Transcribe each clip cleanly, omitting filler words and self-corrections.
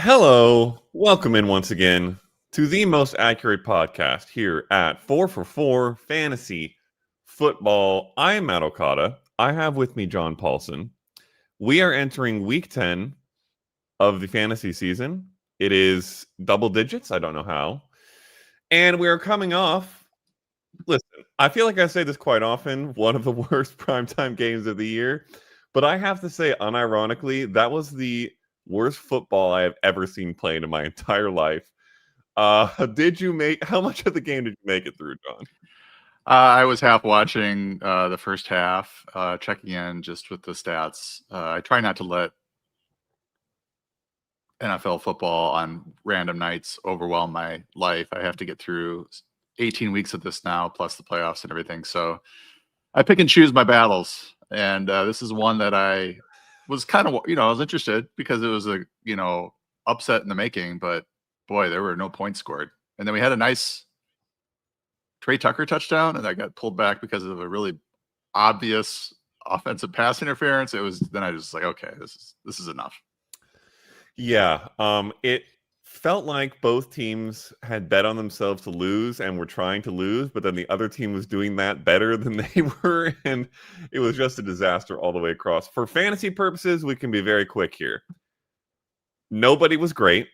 Hello, welcome in once again to the most accurate podcast here at 4 for 4 Fantasy Football. I am Matt Okada. I have with me John Paulson. We are entering week 10 of the fantasy season. It is double digits. I don't know how. And we are coming off. Listen, I feel like I say this quite often, one of the worst primetime games of the year. But I have to say, unironically, that was the worst football I have ever seen played in my entire life. How much of the game did you make it through, John? I was half watching the first half, checking in just with the stats. I try not to let NFL football on random nights overwhelm my life. I have to get through 18 weeks of this now, plus the playoffs and everything. So I pick and choose my battles. And this is one that I was kind of, I was interested because it was a, upset in the making. But boy, there were no points scored. And then we had a nice Trey Tucker touchdown, and I got pulled back because of a really obvious offensive pass interference. Then I was like, okay, this is enough. Yeah, it felt like both teams had bet on themselves to lose and were trying to lose, but then the other team was doing that better than they were, and it was just a disaster all the way across. For fantasy purposes, we can be very quick here. Nobody was great.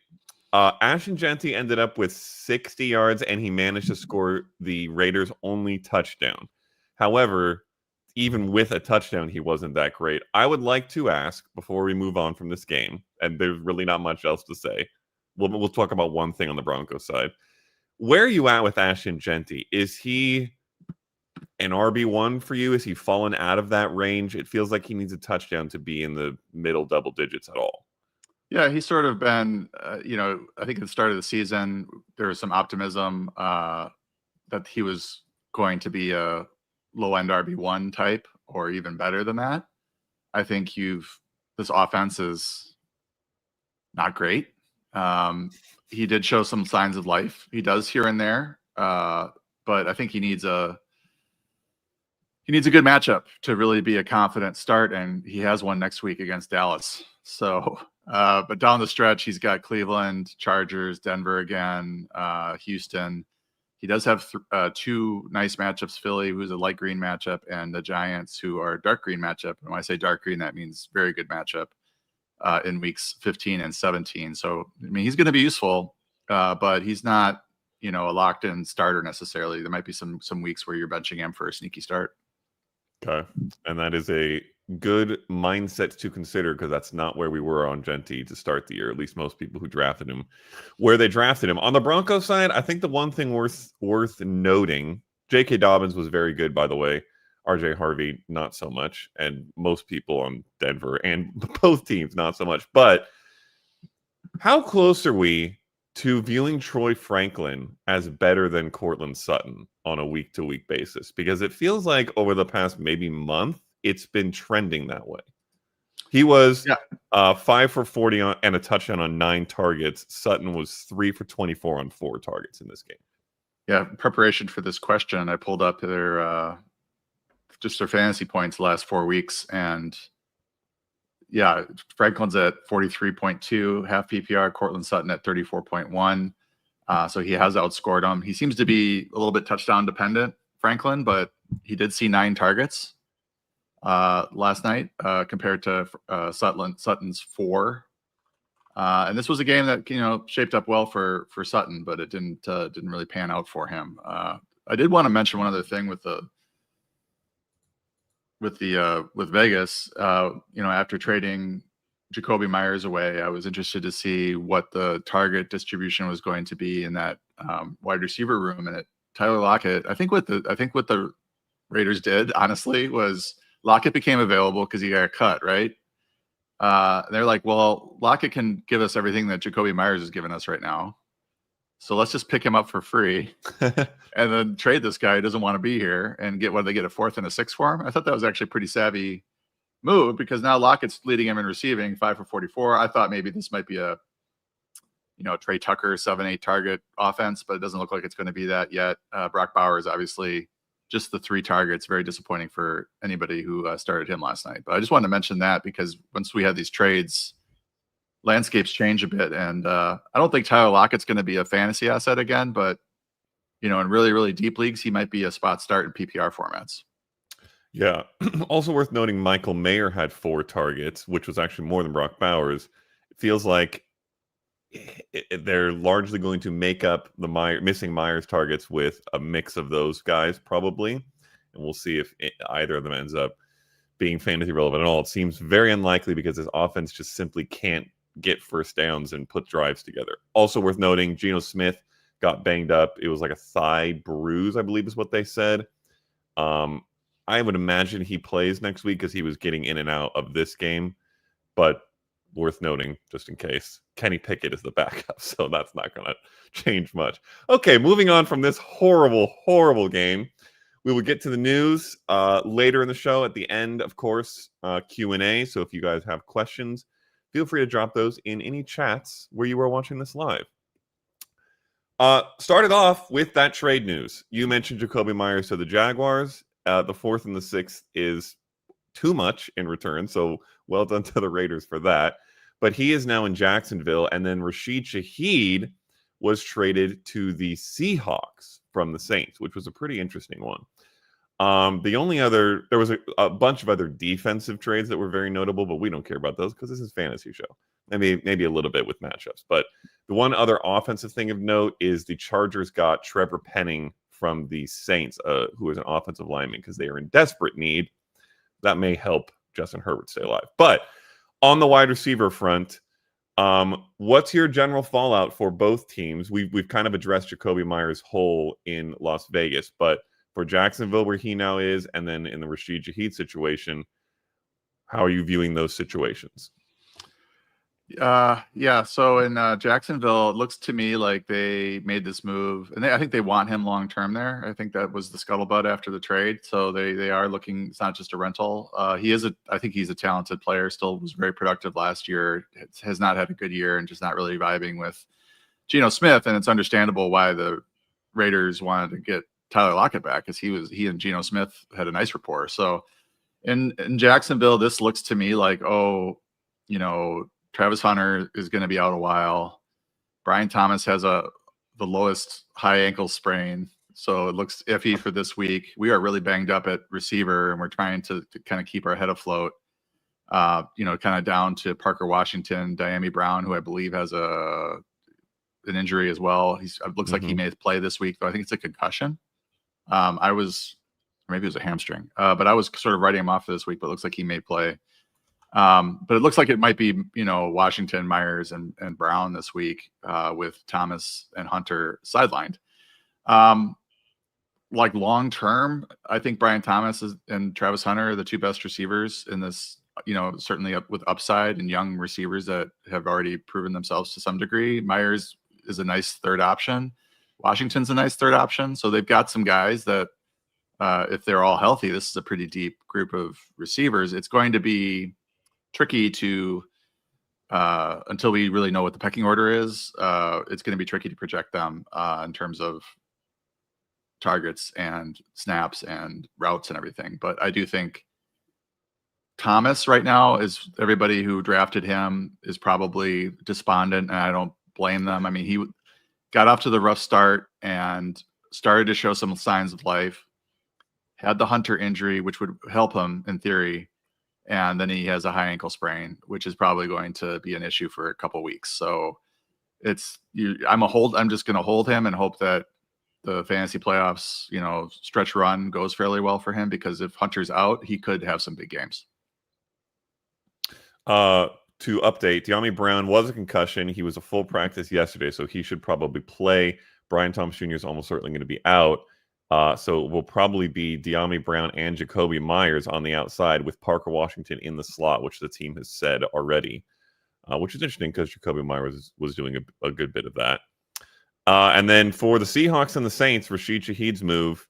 Ashton Genty ended up with 60 yards, and he managed to score the Raiders' only touchdown. However, even with a touchdown, he wasn't that great. I would like to ask, before we move on from this game, and there's really not much else to say, we'll talk about one thing on the Broncos side. Where are you at with Ashton Genty? Is he an RB1 for you? Is he fallen out of that range? It feels like he needs a touchdown to be in the middle double digits at all. Yeah, he's sort of been, I think at the start of the season, there was some optimism that he was going to be a low-end RB1 type or even better than that. I think this offense is not great. He did show some signs of life. He does here and there, but I think he needs a good matchup to really be a confident start, and he has one next week against Dallas. So, but down the stretch, he's got Cleveland, Chargers, Denver again, Houston. He does have two nice matchups, Philly, who's a light green matchup, and the Giants, who are a dark green matchup. And when I say dark green, that means very good matchup in weeks 15 and 17. So, I mean, he's going to be useful, but he's not, a locked-in starter necessarily. There might be some weeks where you're benching him for a sneaky start. Okay. And that is a good mindset to consider because that's not where we were on Genty to start the year, at least most people who drafted him, where they drafted him. On the Broncos side, I think the one thing worth noting, J.K. Dobbins was very good, by the way. R.J. Harvey, not so much. And most people on Denver and both teams, not so much. But how close are we to viewing Troy Franklin as better than Courtland Sutton on a week-to-week basis? Because it feels like over the past maybe month, it's been trending that way. He was 5 for 40 and a touchdown on 9 targets. Sutton was 3 for 24 on 4 targets in this game. Yeah, in preparation for this question, I pulled up their fantasy points the last 4 weeks, and yeah, Franklin's at 43.2, half PPR, Courtland Sutton at 34.1. So he has outscored him. He seems to be a little bit touchdown dependent, Franklin, but he did see 9 targets last night compared to Sutton's 4. And this was a game that, shaped up well for Sutton, but it didn't really pan out for him. I did want to mention one other thing with Vegas, after trading Jacoby Myers away, I was interested to see what the target distribution was going to be in that wide receiver room. And Tyler Lockett, I think what the Raiders did, honestly, was Lockett became available because he got cut, right? They're like, well, Lockett can give us everything that Jacoby Myers is giving us right now. So let's just pick him up for free and then trade this guy who doesn't want to be here and get a 4th and a 6th for him. I thought that was actually a pretty savvy move because now Lockett's leading him in receiving, 5 for 44. I thought maybe this might be a, Trey Tucker 7-8 target offense, but it doesn't look like it's going to be that yet. Brock Bowers, obviously, just the 3 targets, very disappointing for anybody who started him last night. But I just wanted to mention that because once we had these trades, landscapes change a bit. And I don't think Tyler Lockett's going to be a fantasy asset again, but in really, really deep leagues, he might be a spot start in PPR formats. Yeah. Also worth noting, Michael Mayer had 4 targets, which was actually more than Brock Bowers. It feels like they're largely going to make up the missing Myers targets with a mix of those guys, probably. And we'll see if either of them ends up being fantasy relevant at all. It seems very unlikely because his offense just simply can't get first downs and put drives together. Also worth noting, Geno Smith got banged up. It was like a thigh bruise, I believe is what they said. I would imagine he plays next week because he was getting in and out of this game. But worth noting, just in case, Kenny Pickett is the backup, so that's not going to change much. Okay, moving on from this horrible, horrible game. We will get to the news later in the show. At the end, of course, Q&A. So if you guys have questions, feel free to drop those in any chats where you are watching this live. Started off with that trade news. You mentioned Jacoby Myers to the Jaguars. The 4th and the 6th is too much in return, so well done to the Raiders for that. But he is now in Jacksonville, and then Rashid Shaheed was traded to the Seahawks from the Saints, which was a pretty interesting one. There was a bunch of other defensive trades that were very notable, but we don't care about those because this is fantasy show. Maybe a little bit with matchups. But the one other offensive thing of note is the Chargers got Trevor Penning from the Saints, who is an offensive lineman, because they are in desperate need. That may help Justin Herbert stay alive. But on the wide receiver front, what's your general fallout for both teams? We've kind of addressed Jacoby Myers' hole in Las Vegas, but for Jacksonville, where he now is, and then in the Rashid Shaheed situation, how are you viewing those situations? Yeah. So in Jacksonville, it looks to me like they made this move, and I think they want him long term there. I think that was the scuttlebutt after the trade. So they are looking. It's not just a rental. I think he's a talented player. Still was very productive last year. Has not had a good year and just not really vibing with Geno Smith. And it's understandable why the Raiders wanted to get Tyler Lockett back, because he and Geno Smith had a nice rapport. So in Jacksonville, this looks to me like, Travis Hunter is going to be out a while. Brian Thomas has the lowest high ankle sprain, so it looks iffy for this week. We are really banged up at receiver, and we're trying to kind of keep our head afloat. Kind of down to Parker Washington, Diami Brown, who I believe has an injury as well. It looks like he may play this week, though I think it's a concussion. Maybe it was a hamstring, but I was sort of writing him off for this week, but it looks like he may play. But it looks like it might be, Washington, Myers, and Brown this week, with Thomas and Hunter sidelined. Like long term, I think Brian Thomas and Travis Hunter are the two best receivers in this, certainly with upside and young receivers that have already proven themselves to some degree. Myers is a nice third option. Washington's a nice third option. So they've got some guys that, if they're all healthy, this is a pretty deep group of receivers. It's going to be tricky to until we really know what the pecking order is. It's going to be tricky to project them in terms of targets and snaps and routes and everything. But I do think Thomas right now, is everybody who drafted him is probably despondent, and I don't blame them. I mean, he got off to the rough start and started to show some signs of life, had the Hunter injury, which would help him in theory. And then he has a high ankle sprain, which is probably going to be an issue for a couple weeks. So I'm just going to hold him and hope that the fantasy playoffs, stretch run goes fairly well for him, because if Hunter's out, he could have some big games. To update, Diami Brown was a concussion. He was a full practice yesterday, so he should probably play. Brian Thomas Jr. is almost certainly going to be out. So it will probably be Diami Brown and Jacoby Myers on the outside, with Parker Washington in the slot, which the team has said already, which is interesting because Jacoby Myers was doing a good bit of that. And then for the Seahawks and the Saints, Rashid Shaheed's move,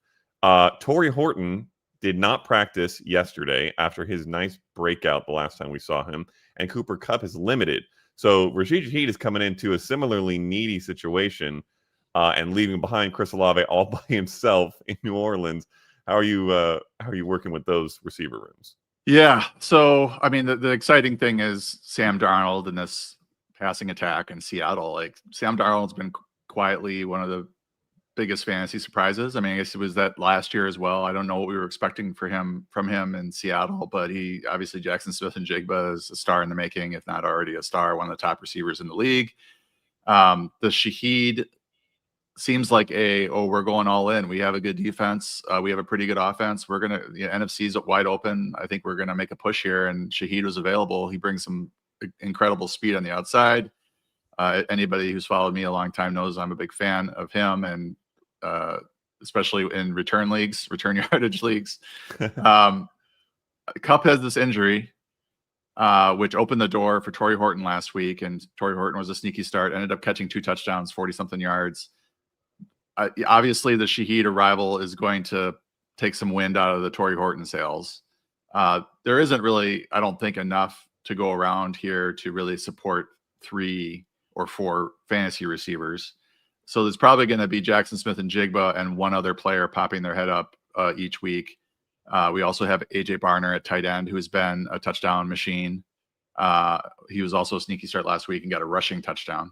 Torrey Horton did not practice yesterday after his nice breakout the last time we saw him, and Cooper Kupp is limited. So Rashid Shaheed is coming into a similarly needy situation, and leaving behind Chris Olave all by himself in New Orleans. How are you working with those receiver rooms? Yeah. So, I mean, the exciting thing is Sam Darnold in this passing attack in Seattle. Like Sam Darnold's been quietly one of the biggest fantasy surprises. I mean, I guess it was that last year as well. I don't know what we were expecting from him in Seattle, but he obviously Jackson Smith and Jigba is a star in the making, if not already a star, one of the top receivers in the league. The Shaheed seems like we're going all in. We have a good defense. We have a pretty good offense. We're gonna NFC's wide open. I think we're gonna make a push here. And Shaheed was available. He brings some incredible speed on the outside. Anybody who's followed me a long time knows I'm a big fan of him, and especially in return yardage leagues. Kupp has this injury, which opened the door for Torrey Horton last week, and Torrey Horton was a sneaky start, ended up catching 2 touchdowns, 40-something yards. Obviously, the Shaheed arrival is going to take some wind out of the Torrey Horton sails. There isn't really, I don't think, enough to go around here to really support 3 or 4 fantasy receivers. So there's probably going to be Jackson Smith and Jigba and one other player popping their head up each week. We also have AJ Barner at tight end, who has been a touchdown machine. He was also a sneaky start last week and got a rushing touchdown.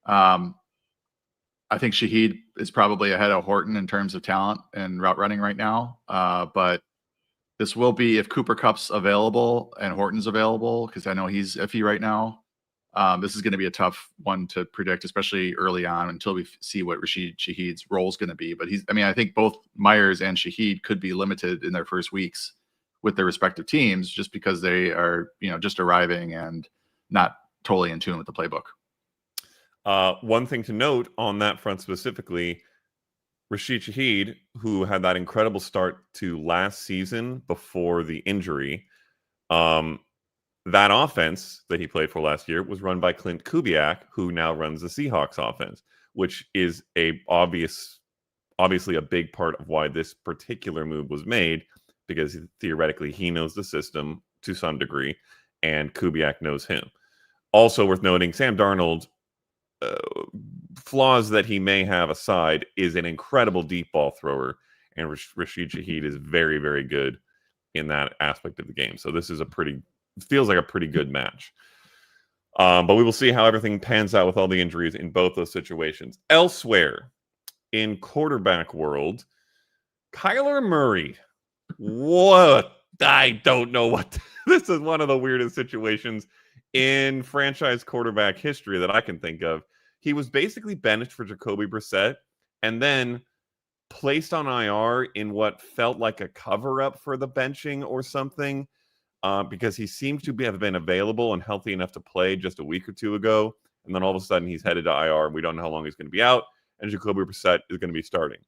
I think Shaheed is probably ahead of Horton in terms of talent and route running right now. But this will be if Cooper Kupp's available and Horton's available, because I know he's iffy right now. This is going to be a tough one to predict, especially early on until we see what Rashid Shaheed's role is going to be. But I think both Myers and Shaheed could be limited in their first weeks with their respective teams just because they are, just arriving and not totally in tune with the playbook. One thing to note on that front specifically, Rashid Shaheed, who had that incredible start to last season before the injury, that offense that he played for last year was run by Clint Kubiak, who now runs the Seahawks offense, which is obviously a big part of why this particular move was made, because theoretically he knows the system to some degree, and Kubiak knows him. Also worth noting, Sam Darnold, flaws that he may have aside, is an incredible deep ball thrower, and Rashid Shaheed is very, very good in that aspect of the game. So this is feels like a pretty good match. But we will see how everything pans out with all the injuries in both those situations. Elsewhere in quarterback world, Kyler Murray. What? I don't know what. This is one of the weirdest situations in franchise quarterback history that I can think of. He was basically benched for Jacoby Brissett and then placed on IR in what felt like a cover-up for the benching or something, because he seems to have been available and healthy enough to play just a week or two ago. And then all of a sudden he's headed to IR, and we don't know how long he's going to be out, and Jacoby Brissett is going to be starting.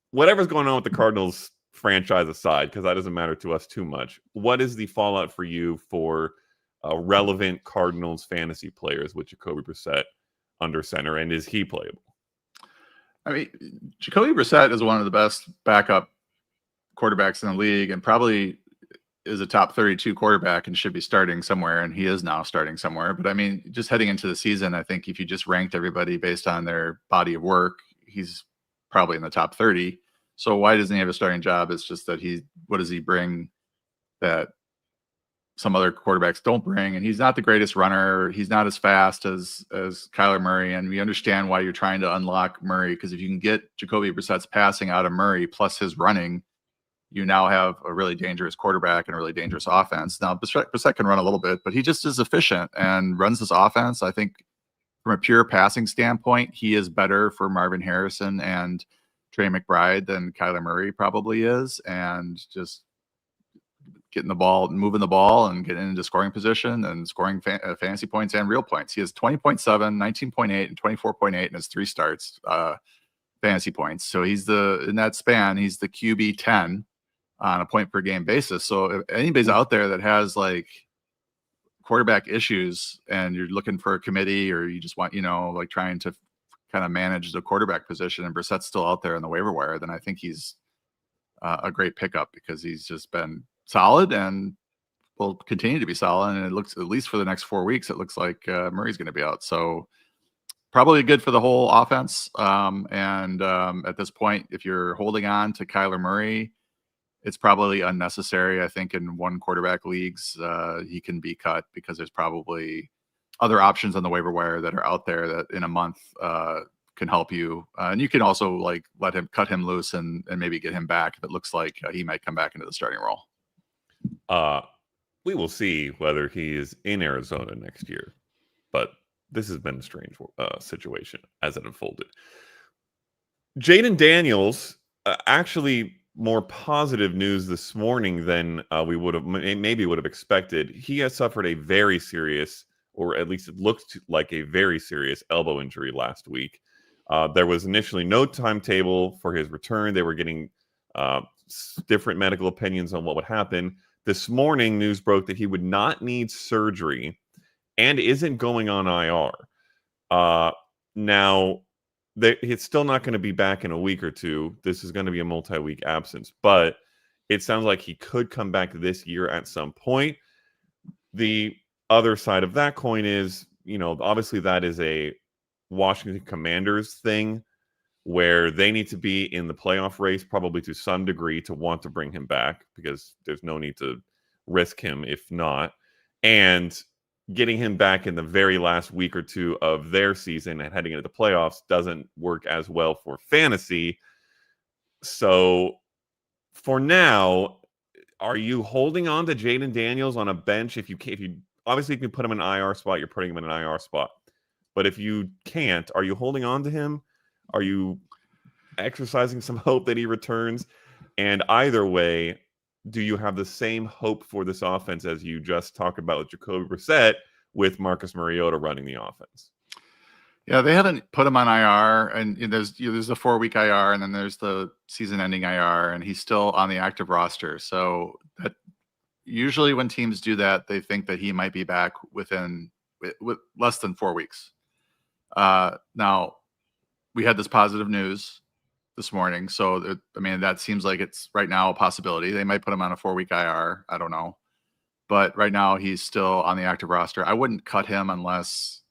Whatever's going on with the Cardinals franchise aside, because that doesn't matter to us too much, what is the fallout for you for relevant Cardinals fantasy players with Jacoby Brissett under center, and is he playable? I mean, Jacoby Brissett is one of the best backup quarterbacks in the league, and probably is a top 32 quarterback and should be starting somewhere, and he is now starting somewhere. But I mean, just heading into the season, I think if you just ranked everybody based on their body of work, he's probably in the top 30. So why doesn't he have a starting job? It's just that what does he bring that some other quarterbacks don't bring? And he's not the greatest runner. He's not as fast as Kyler Murray. And we understand why you're trying to unlock Murray, because if you can get Jacoby Brissett's passing out of Murray plus his running, you now have a really dangerous quarterback and a really dangerous offense. Now, Brissett can run a little bit, but he just is efficient and runs this offense. I think from a pure passing standpoint, he is better for Marvin Harrison and Trey McBride than Kyler Murray probably is. And just getting the ball, moving the ball, and getting into scoring position and scoring fantasy points and real points. He has 20.7, 19.8, and 24.8 in his 3 starts fantasy points. So he's in that span, he's the QB 10 on a point per game basis. So if anybody's out there that has like quarterback issues and you're looking for a committee, or you just want, like trying to kind of manage the quarterback position, and Brissett's still out there on the waiver wire, then I think he's a great pickup, because he's just been solid and will continue to be solid. And it looks, at least for the next 4 weeks, it looks like Murray's going to be out. So probably good for the whole offense. At this point, if you're holding on to Kyler Murray, it's probably unnecessary. I think in one quarterback leagues, he can be cut, because there's probably other options on the waiver wire that are out there that in a month can help you. And you can also like cut him loose and maybe get him back if it looks like he might come back into the starting role. We will see whether he is in Arizona next year, but this has been a strange situation as it unfolded. Jaden Daniels, actually more positive news this morning than we would have expected. He has suffered a very serious, or at least it looked like a very serious elbow injury last week. There was initially no timetable for his return. They were getting different medical opinions on what would happen. This morning, news broke that he would not need surgery and isn't going on IR. Now, it's still not going to be back in a week or two. This is going to be a multi-week absence, but it sounds like he could come back this year at some point. The other side of that coin is, obviously that is a Washington Commanders thing where they need to be in the playoff race probably to some degree to want to bring him back, because there's no need to risk him if not. And getting him back in the very last week or two of their season and heading into the playoffs doesn't work as well for fantasy. So for now, are you holding on to Jaden Daniels on a bench? If you obviously if you put him in an IR spot, you're putting him in an IR spot. But if you can't, are you holding on to him? Are you exercising some hope that he returns? And either way, do you have the same hope for this offense as you just talked about with Jacoby Brissett, with Marcus Mariota running the offense? Yeah, they haven't put him on IR, and there's a 4-week IR, and then there's the season-ending IR, and he's still on the active roster. So that usually when teams do that, they think that he might be back with less than 4 weeks. Now, we had this positive news this morning, so that seems like it's right now a possibility. They might put him on a 4-week IR. I don't know, but right now he's still on the active roster. I wouldn't cut him unless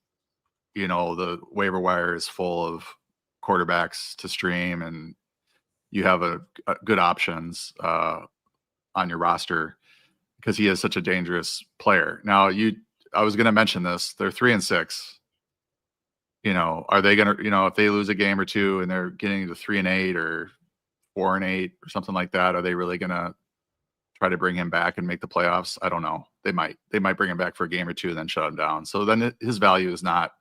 the waiver wire is full of quarterbacks to stream and you have a good options on your roster, because he is such a dangerous player. Now, I was going to mention this. They're 3-6. Are they going to, if they lose a game or two and they're getting to 3-8 or 4-8 or something like that, are they really going to try to bring him back and make the playoffs? I don't know. They might bring him back for a game or two and then shut him down. So then his value is not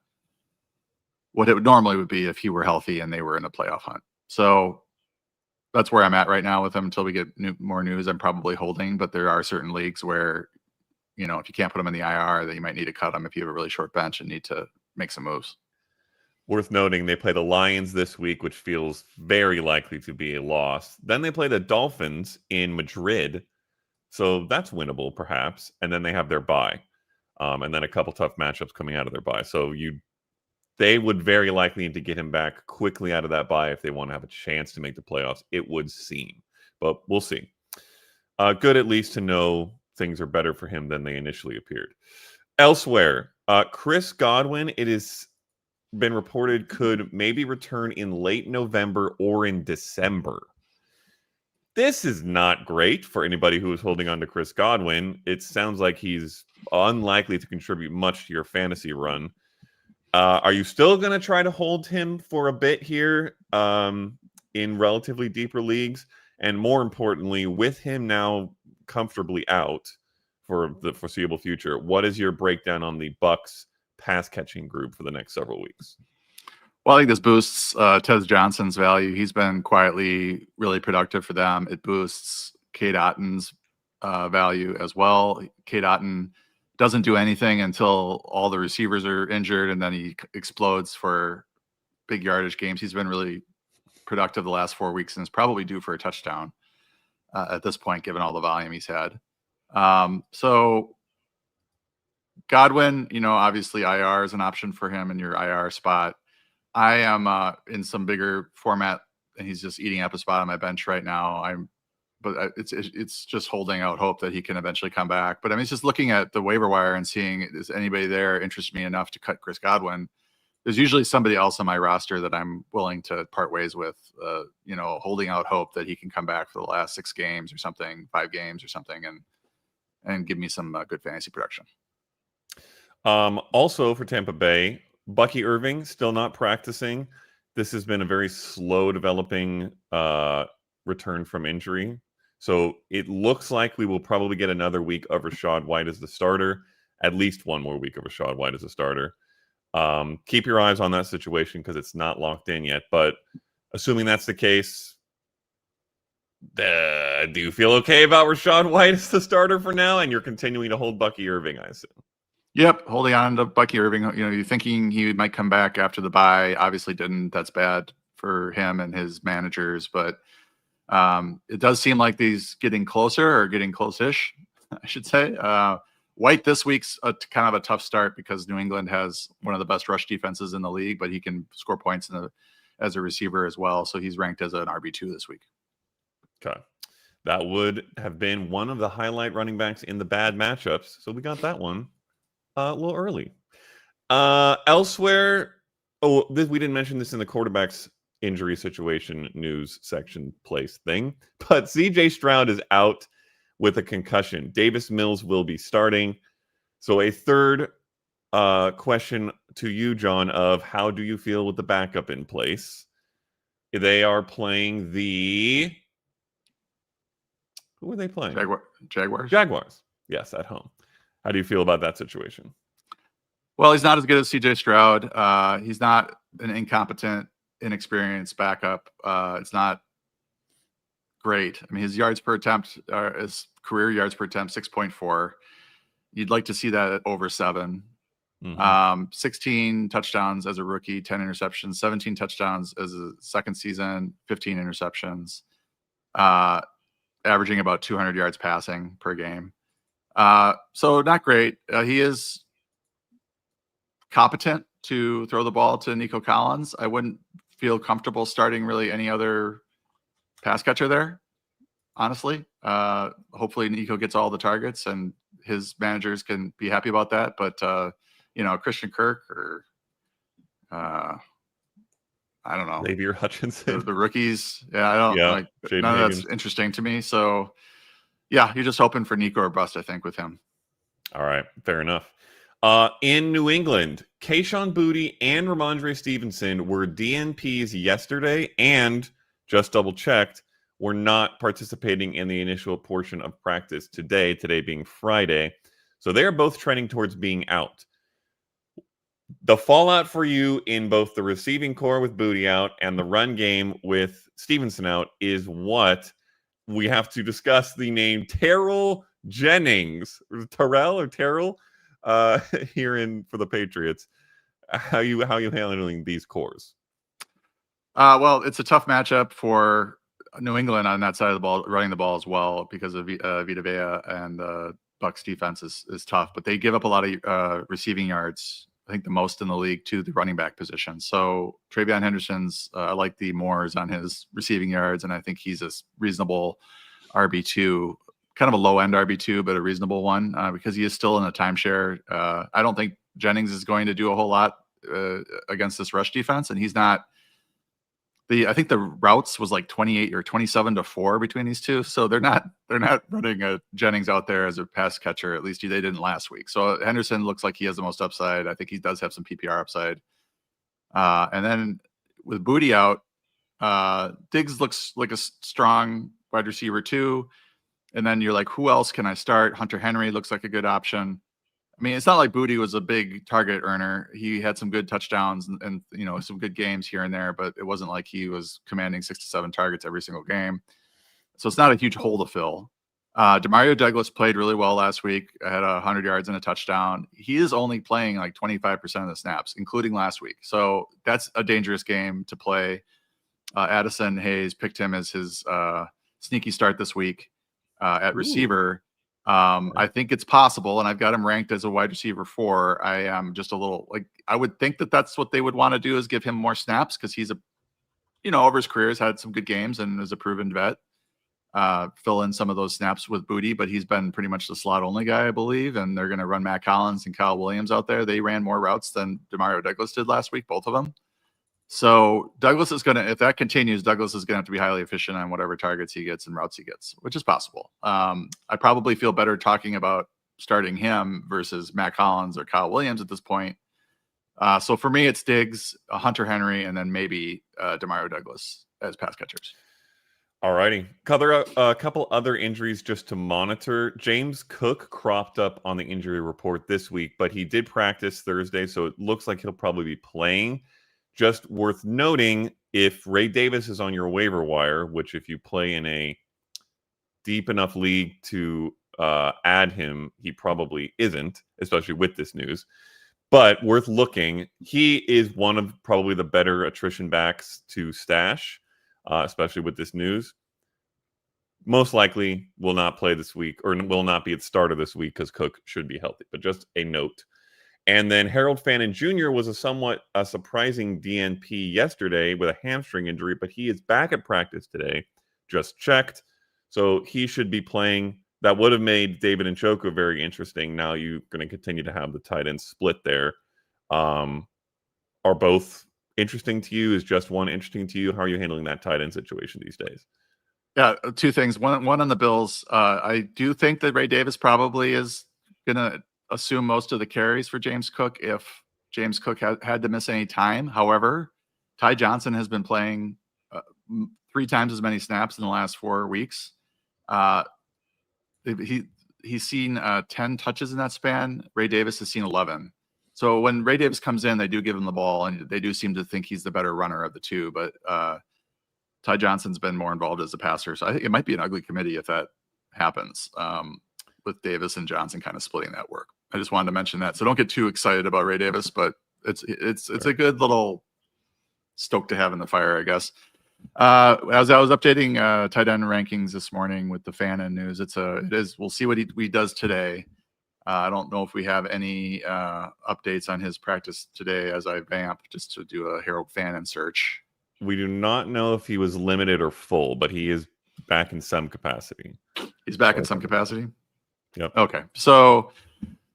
what it normally would be if he were healthy and they were in a playoff hunt. So that's where I'm at right now with him until we get more news. I'm probably holding, but there are certain leagues where, if you can't put him in the IR, then you might need to cut him if you have a really short bench and need to make some moves. Worth noting, they play the Lions this week, which feels very likely to be a loss. Then they play the Dolphins in Madrid, so that's winnable perhaps. And then they have their bye, and then a couple tough matchups coming out of their bye. So they would very likely need to get him back quickly out of that bye if they want to have a chance to make the playoffs, it would seem. But we'll see. Good at least to know things are better for him than they initially appeared. Elsewhere, Chris Godwin, it has been reported, could maybe return in late November or in December. This is not great for anybody who is holding on to Chris Godwin. It sounds like he's unlikely to contribute much to your fantasy run. Are you still going to try to hold him for a bit here in relatively deeper leagues? And more importantly, with him now comfortably out for the foreseeable future, what is your breakdown on the Bucks pass catching group for the next several weeks? Well, I think this boosts Tez Johnson's value. He's been quietly really productive for them. It boosts Cade Otton's value as well. Cade Otton doesn't do anything until all the receivers are injured, and then he explodes for big yardage games. He's been really productive the last 4 weeks and is probably due for a touchdown at this point, given all the volume he's had. So Godwin, obviously IR is an option for him in your IR spot. I am in some bigger format, and he's just eating up a spot on my bench right now. But it's just holding out hope that he can eventually come back. But it's just looking at the waiver wire and seeing, is anybody there interest me enough to cut Chris Godwin? There's usually somebody else on my roster that I'm willing to part ways with, holding out hope that he can come back for the last 6 games or something, 5 games or something, and give me some good fantasy production. Also for Tampa Bay, Bucky Irving still not practicing. This has been a very slow developing return from injury. So it looks like we will probably get another week of Rachaad White as the starter, at least one more week of Rachaad White as a starter. Keep your eyes on that situation because it's not locked in yet. But assuming that's the case, do you feel okay about Rachaad White as the starter for now? And you're continuing to hold Bucky Irving, I assume. Yep, holding on to Bucky Irving. You're thinking he might come back after the bye. Obviously didn't. That's bad for him and his managers. But it does seem like he's getting closer or getting close-ish, I should say. White this week's kind of a tough start because New England has one of the best rush defenses in the league, but he can score points as a receiver as well. So he's ranked as an RB2 this week. Okay. That would have been one of the highlight running backs in the bad matchups. So we got that one a little early. Elsewhere, we didn't mention this in the quarterback's injury situation news section place thing, but CJ Stroud is out with a concussion. Davis Mills will be starting. So a third question to you, John, of how do you feel with the backup in place? They are playing the... Who are they playing? Jaguars. Jaguars. Yes, at home. How do you feel about that situation? Well, he's not as good as CJ Stroud. He's not an incompetent, inexperienced backup. It's not great. I mean, his yards per attempt, his career yards per attempt, 6.4. You'd like to see that at over 7. 16 touchdowns as a rookie, 10 interceptions, 17 touchdowns as a second season, 15 interceptions, averaging about 200 yards passing per game. So not great. He is competent to throw the ball to Nico Collins. I wouldn't feel comfortable starting really any other pass catcher there, honestly. Hopefully Nico gets all the targets and his managers can be happy about that. But, Christian Kirk or I don't know. Xavier Hutchinson. The rookies. Yeah, I don't like Jaden none Higgins. of that's interesting to me. So yeah, you're just hoping for Nico or bust, I think, with him. All right, fair enough. In New England, Kayshon Boutte and Ramondre Stevenson were DNPs yesterday and just double-checked, were not participating in the initial portion of practice today being Friday. So they're both trending towards being out. The fallout for you in both the receiving core with Boutte out and the run game with Stevenson out is what we have to discuss the name Terrell Jennings. Terrell here in for the Patriots. How you handling these cores? Well, it's a tough matchup for New England on that side of the ball, running the ball as well, because of Vita Vea and Bucs defense is tough. But they give up a lot of receiving yards. I think the most in the league to the running back position. So Travion Henderson's, I like the Moores on his receiving yards, and I think he's a reasonable RB2, kind of a low end RB2, but a reasonable one because he is still in a timeshare. I don't think Jennings is going to do a whole lot against this rush defense, and he's not. I think the routes was like 28 or 27-4 between these two, so they're not running a Jennings out there as a pass catcher. At least they didn't last week. So Henderson looks like he has the most upside. I think he does have some PPR upside. And then with Boutte out, Diggs looks like a strong wide receiver too. And then you're like, who else can I start? Hunter Henry looks like a good option. I mean, it's not like Boutte was a big target earner. He had some good touchdowns and some good games here and there, but it wasn't like he was commanding 6 to 7 targets every single game. So it's not a huge hole to fill. Demario Douglas played really well last week. Had 100 yards and a touchdown. He is only playing like 25% of the snaps, including last week. So that's a dangerous game to play. Addison Hayes picked him as his sneaky start this week at receiver. I think it's possible, and I've got him ranked as a wide receiver 4. I am just a little I would think that that's what they would want to do is give him more snaps because he's over his career has had some good games and is a proven vet. Fill in some of those snaps with Boutte, but he's been pretty much the slot only guy, I believe. And they're going to run Matt Collins and Kyle Williams out there. They ran more routes than Demario Douglas did last week, both of them. So Douglas is if that continues, Douglas is going to have to be highly efficient on whatever targets he gets and routes he gets, which is possible. I probably feel better talking about starting him versus Matt Collins or Kyle Williams at this point. So for me, it's Diggs, Hunter Henry, and then maybe Demario Douglas as pass catchers. All righty. A couple other injuries just to monitor. James Cook cropped up on the injury report this week, but he did practice Thursday, so it looks like he'll probably be playing. Just worth noting, if Ray Davis is on your waiver wire, which if you play in a deep enough league to add him, he probably isn't, especially with this news. But worth looking. He is one of probably the better attrition backs to stash. Especially with this news. Most likely will not play this week or will not be at starter this week because Cook should be healthy, but just a note. And then Harold Fannin Jr. was a somewhat surprising DNP yesterday with a hamstring injury, but he is back at practice today, just checked. So he should be playing. That would have made David Njoku very interesting. Now you're going to continue to have the tight end split there. Are both interesting to you? Is just one interesting to you? How are you handling that tight end situation these days? Yeah, two things. One on the Bills. I do think that Ray Davis probably is going to assume most of the carries for James Cook if James Cook had to miss any time. However, Ty Johnson has been playing 3 times as many snaps in the last 4 weeks. He's seen 10 touches in that span. Ray Davis has seen 11. So when Ray Davis comes in, they do give him the ball, and they do seem to think he's the better runner of the two. But Ty Johnson's been more involved as a passer. So I think it might be an ugly committee if that happens, with Davis and Johnson kind of splitting that work. I just wanted to mention that. So don't get too excited about Ray Davis, but it's a good little stoke to have in the fire, I guess. As I was updating tight end rankings this morning with the Fannin news, we'll see what he does today. I don't know if we have any updates on his practice today as I vamp just to do a Harold Fannin search. We do not know if he was limited or full, but he is back in some capacity. He's back in some capacity? Yep. Okay. So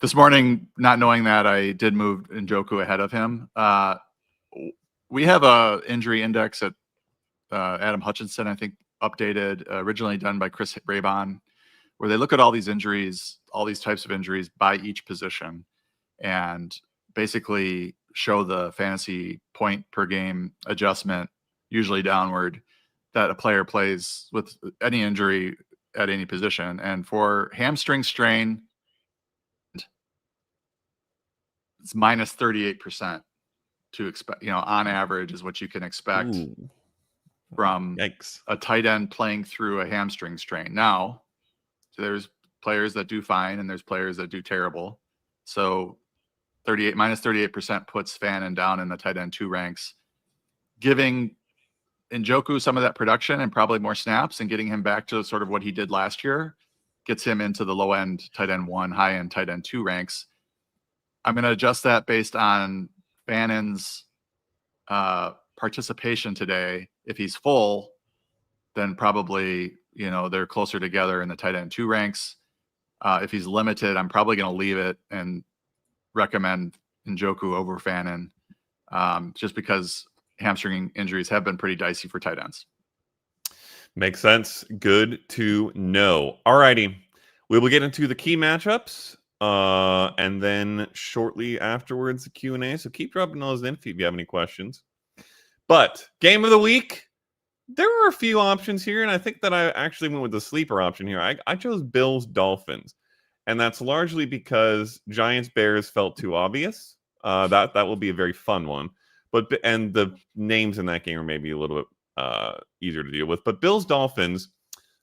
this morning, not knowing that, I did move Njoku ahead of him. We have a injury index at Adam Hutchinson, I think, updated, originally done by Chris Raybon, where they look at all these injuries, all these types of injuries by each position, and basically show the fantasy point per game adjustment, usually downward, that a player plays with any injury at any position. And for hamstring strain, it's minus 38% to expect, on average is what you can expect. Ooh. From Yikes. A tight end playing through a hamstring strain. Now, so there's players that do fine and there's players that do terrible. So minus 38% puts Fannin down in the tight end 2 ranks, giving Njoku some of that production and probably more snaps and getting him back to sort of what he did last year, gets him into the low end tight end 1, high end tight end 2 ranks. I'm going to adjust that based on Fannin's participation today. If he's full, then probably, they're closer together in the tight end 2 ranks. If he's limited, I'm probably going to leave it and recommend Njoku over Fannin, just because hamstring injuries have been pretty dicey for tight ends. Makes sense. Good to know. All righty. We will get into the key matchups, and then shortly afterwards, the Q&A. So keep dropping those in if you have any questions. But game of the week, there were a few options here, and I think that I actually went with the sleeper option here. I chose Bills Dolphins, and that's largely because Giants Bears felt too obvious. That will be a very fun one, and the names in that game are maybe a little bit easier to deal with. But Bills Dolphins,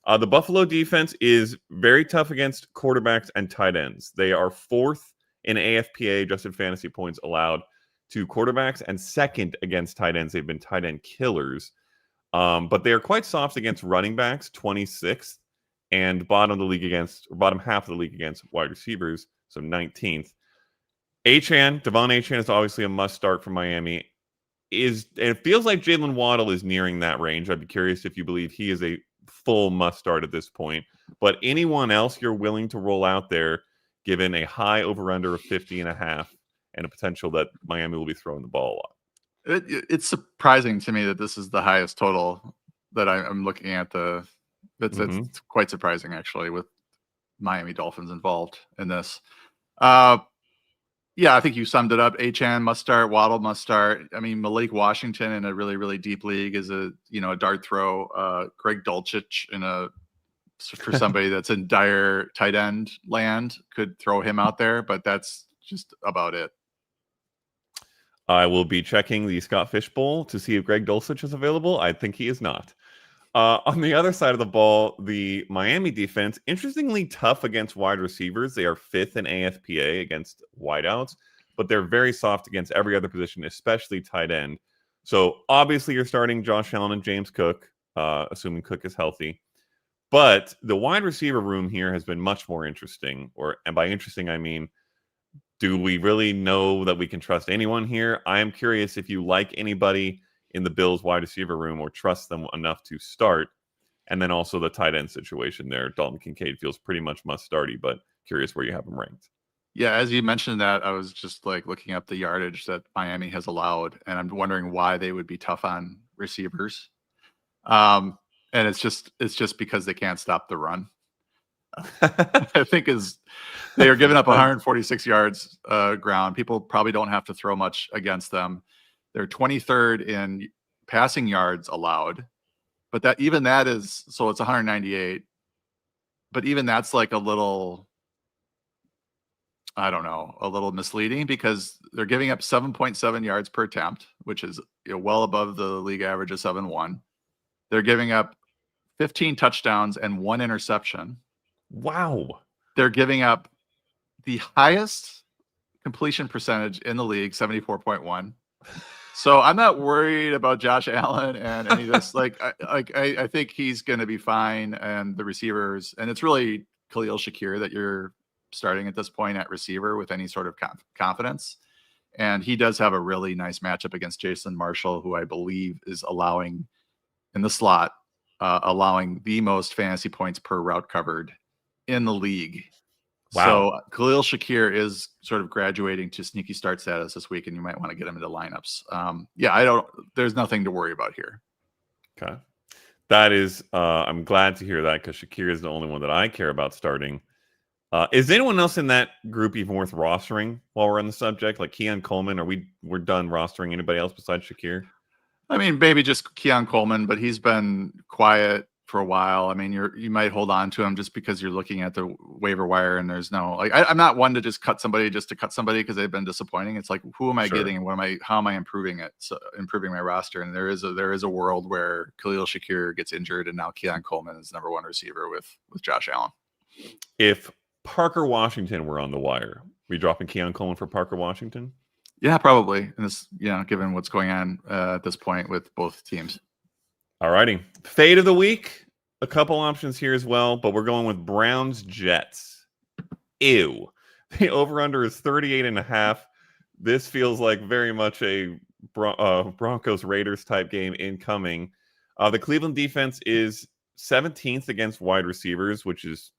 the Buffalo defense is very tough against quarterbacks and tight ends. They are 4th in AFPA adjusted fantasy points allowed to quarterbacks and 2nd against tight ends. They've been tight end killers. But they are quite soft against running backs, 26th, and bottom half of the league against wide receivers, so 19th. Devon Achane is obviously a must start for Miami. It feels like Jalen Waddle is nearing that range. I'd be curious if you believe he is a full must start at this point. But anyone else you're willing to roll out there, given a high over-under of 50.5 and a potential that Miami will be throwing the ball a lot? It's surprising to me that this is the highest total that I'm looking at. It's quite surprising, actually, with Miami Dolphins involved in this. Yeah, I think you summed it up. Achane must start. Waddle must start. I mean, Malik Washington in a really, really deep league is a dart throw. Greg Dulcich for somebody that's in dire tight end land could throw him out there, but that's just about it. I will be checking the Scott Fish Bowl to see if Greg Dulcich is available. I think he is not. On the other side of the ball, the Miami defense, interestingly tough against wide receivers. They are 5th in AFPA against wideouts, but they're very soft against every other position, especially tight end. So obviously you're starting Josh Allen and James Cook, assuming Cook is healthy. But the wide receiver room here has been much more interesting. And by interesting, I mean, do we really know that we can trust anyone here? I am curious if you like anybody in the Bills wide receiver room or trust them enough to start. And then also the tight end situation there. Dalton Kincaid feels pretty much must starty, but curious where you have him ranked. Yeah, as you mentioned that, I was just like looking up the yardage that Miami has allowed, and I'm wondering why they would be tough on receivers. And it's just because they can't stop the run. I think they are giving up 146 yards ground. People probably don't have to throw much against them. They're 23rd in passing yards allowed, but that is so it's 198. But even that's like a little, I don't know, a little misleading because they're giving up 7.7 yards per attempt, which is well above the league average of 7.1. They're giving up 15 touchdowns and 1 interception. Wow. They're giving up the highest completion percentage in the league, 74.1. So I'm not worried about Josh Allen and any of this. I think he's going to be fine, and the receivers, and it's really Khalil Shakir that you're starting at this point at receiver with any sort of confidence. And he does have a really nice matchup against Jason Marshall, who I believe is allowing in the slot, allowing the most fantasy points per route covered in the league. Wow. So Khalil Shakir is sort of graduating to sneaky start status this week, and you might want to get him into lineups. There's nothing to worry about here. Okay. That is, I'm glad to hear that because Shakir is the only one that I care about starting. Is anyone else in that group even worth rostering while we're on the subject? Like Keon Coleman, we're done rostering anybody else besides Shakir? I mean, maybe just Keon Coleman, but he's been quiet for a while. I mean, you might hold on to him just because you're looking at the waiver wire and there's no I'm not one to just cut somebody just to cut somebody because they've been disappointing. It's like, who am I getting and how am I improving it? So improving my roster. And there is a world where Khalil Shakir gets injured and now Keon Coleman is number 1 receiver with Josh Allen. If Parker Washington were on the wire, we dropping Keon Coleman for Parker Washington? Yeah, probably. And this, given what's going on at this point with both teams. All righty. Fade of the week. A couple options here as well, but we're going with Browns Jets. Ew. The over-under is 38.5. This feels like very much a Broncos Raiders type game incoming. The Cleveland defense is 17th against wide receivers, which is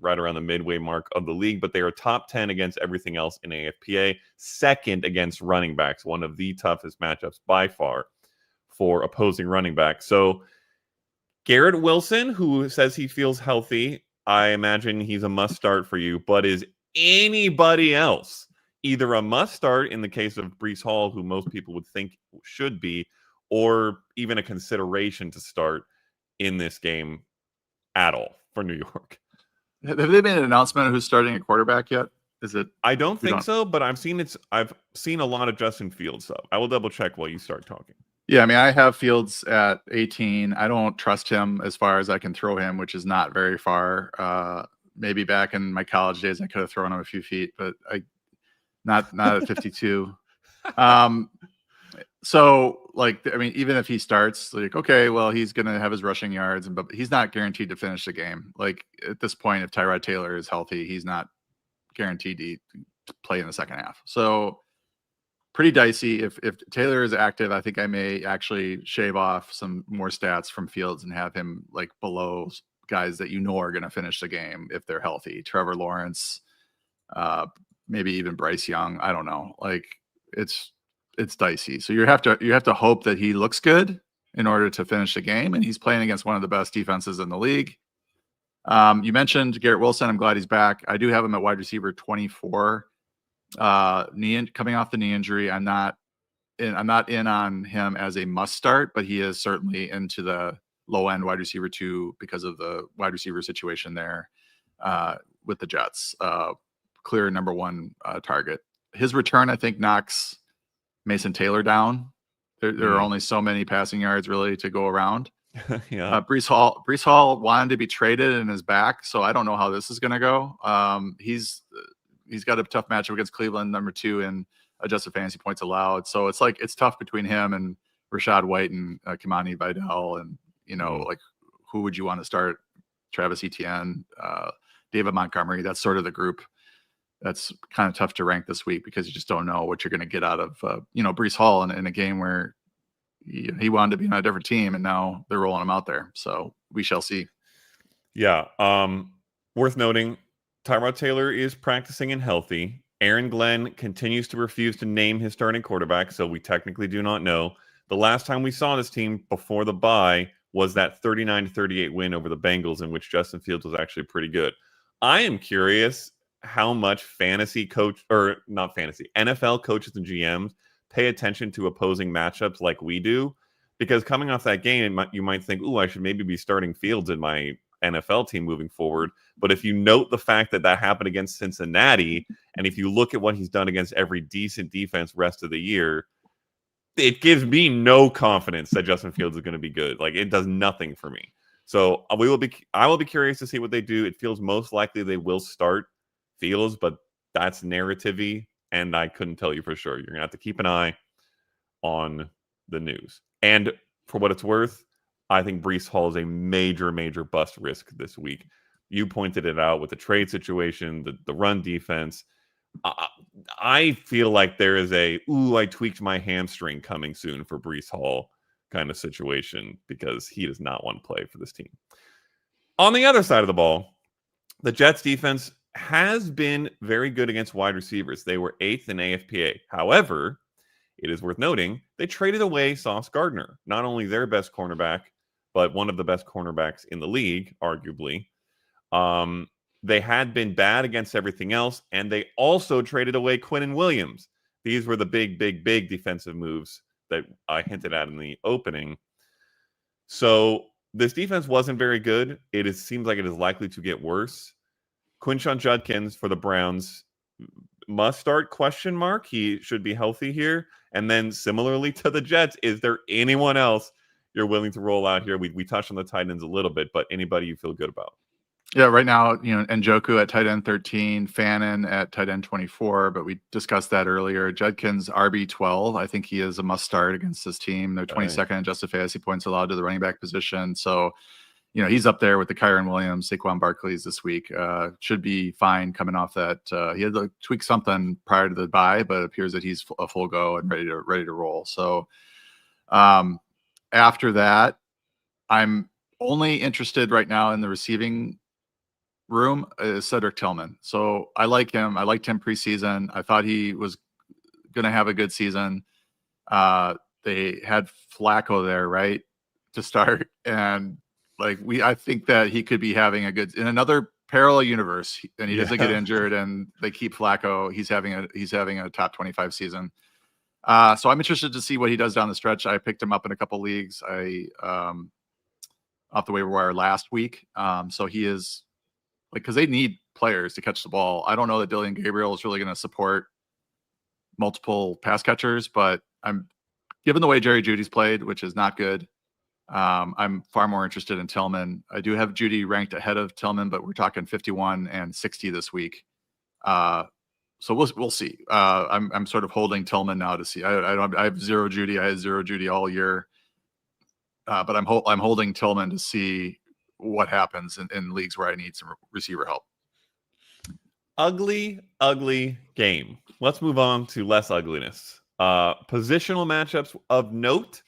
right around the midway mark of the league, but they are top 10 against everything else in AFPA. Second against running backs, one of the toughest matchups by far for opposing running backs. So Garrett Wilson, who says he feels healthy, I imagine he's a must start for you, but is anybody else either a must start in the case of Breece Hall, who most people would think should be, or even a consideration to start in this game at all for New York? Have they made an announcement of who's starting at quarterback yet? Is it? I don't think so, but I've seen a lot of Justin Fields, so I will double check while you start talking. Yeah, I mean, I have Fields at 18. I don't trust him as far as I can throw him, which is not very far. Maybe back in my college days, I could have thrown him a few feet, but not at 52. So I mean, even if he starts, okay, well, he's going to have his rushing yards, but he's not guaranteed to finish the game. Like at this point, if Tyrod Taylor is healthy, he's not guaranteed to play in the second half. So pretty dicey. If Taylor is active, I think I may actually shave off some more stats from Fields and have him below guys that are going to finish the game if they're healthy. Trevor Lawrence, maybe even Bryce Young. I don't know. It's dicey. So you have to hope that he looks good in order to finish the game, and he's playing against one of the best defenses in the league. You mentioned Garrett Wilson. I'm glad he's back. I do have him at wide receiver 24. Coming off the knee injury, I'm not in on him as a must start, but he is certainly into the low end wide receiver 2 because of the wide receiver situation there with the Jets. Clear number 1 target. His return, I think, knocks Mason Taylor down. There are only so many passing yards really to go around. Yeah. Brees Hall wanted to be traded and is back, so I don't know how this is going to go. He's got a tough matchup against Cleveland, number 2 in adjusted fantasy points allowed. So it's tough between him and Rashad White and Kimani Vidal, and like who would you want to start? Travis Etienne, David Montgomery. That's sort of the group. That's kind of tough to rank this week because you just don't know what you're going to get out of Brees Hall in a game where he wanted to be on a different team, and now they're rolling him out there. So we shall see. Yeah. Worth noting, Tyrod Taylor is practicing and healthy. Aaron Glenn continues to refuse to name his starting quarterback, so we technically do not know. The last time we saw this team before the bye was that 39-38 win over the Bengals, in which Justin Fields was actually pretty good. I am curious how much NFL coaches and GMs pay attention to opposing matchups like we do, because coming off that game, you might think, I should maybe be starting Fields in my NFL team moving forward. But if you note the fact that happened against Cincinnati, and if you look at what he's done against every decent defense rest of the year, it gives me no confidence that Justin Fields is going to be good. Like, it does nothing for me. So I will be curious to see what they do. It feels most likely they will start Fields, but that's narrative-y, and I couldn't tell you for sure. You're going to have to keep an eye on the news. And for what it's worth, I think Brees Hall is a major, major bust risk this week. You pointed it out with the trade situation, the run defense. I feel like there is I tweaked my hamstring coming soon for Brees Hall kind of situation, because he does not want to play for this team. On the other side of the ball, the Jets defense has been very good against wide receivers. They were 8th in AFPA. However, it is worth noting they traded away Sauce Gardner, not only their best cornerback, but one of the best cornerbacks in the league, arguably. They had been bad against everything else, and they also traded away Quinnen Williams. These were the big, big, big defensive moves that I hinted at in the opening. So this defense wasn't very good. Seems like it is likely to get worse. Quinshon Judkins for the Browns must start ? He should be healthy here. And then similarly to the Jets, is there anyone else you're willing to roll out here? We touched on the tight ends a little bit, but anybody you feel good about? Yeah, right now, Njoku at tight end 13, Fannin at tight end 24, but we discussed that earlier. Judkins RB 12. I think he is a must start against this team. They're 22nd adjusted fantasy points allowed to the running back position. So, he's up there with the Kyron Williams, Saquon Barkley's this week. Should be fine coming off that. He had to tweak something prior to the bye, but it appears that he's a full go and ready to roll. So after that, I'm only interested right now in the receiving room is Cedric Tillman. So I like him. I liked him preseason. I thought he was going to have a good season. They had Flacco there, right, to start. And I think that he could be having a good, in another parallel universe, and he doesn't get injured and they keep Flacco. He's having a top 25 season. So I'm interested to see what he does down the stretch. I picked him up in a couple leagues. Off the waiver wire last week. So he is, because they need players to catch the ball. I don't know that Dylan Gabriel is really going to support multiple pass catchers, but I'm given the way Jerry Jeudy's played, which is not good. I'm far more interested in Tillman. I do have Jeudy ranked ahead of Tillman, but we're talking 51 and 60 this week. So we'll see. I'm sort of holding Tillman now to see. I have zero Jeudy. I had zero Jeudy all year, but I'm holding Tillman to see what happens in leagues where I need some receiver help. Ugly game. Let's move on to less ugliness. Positional matchups of note.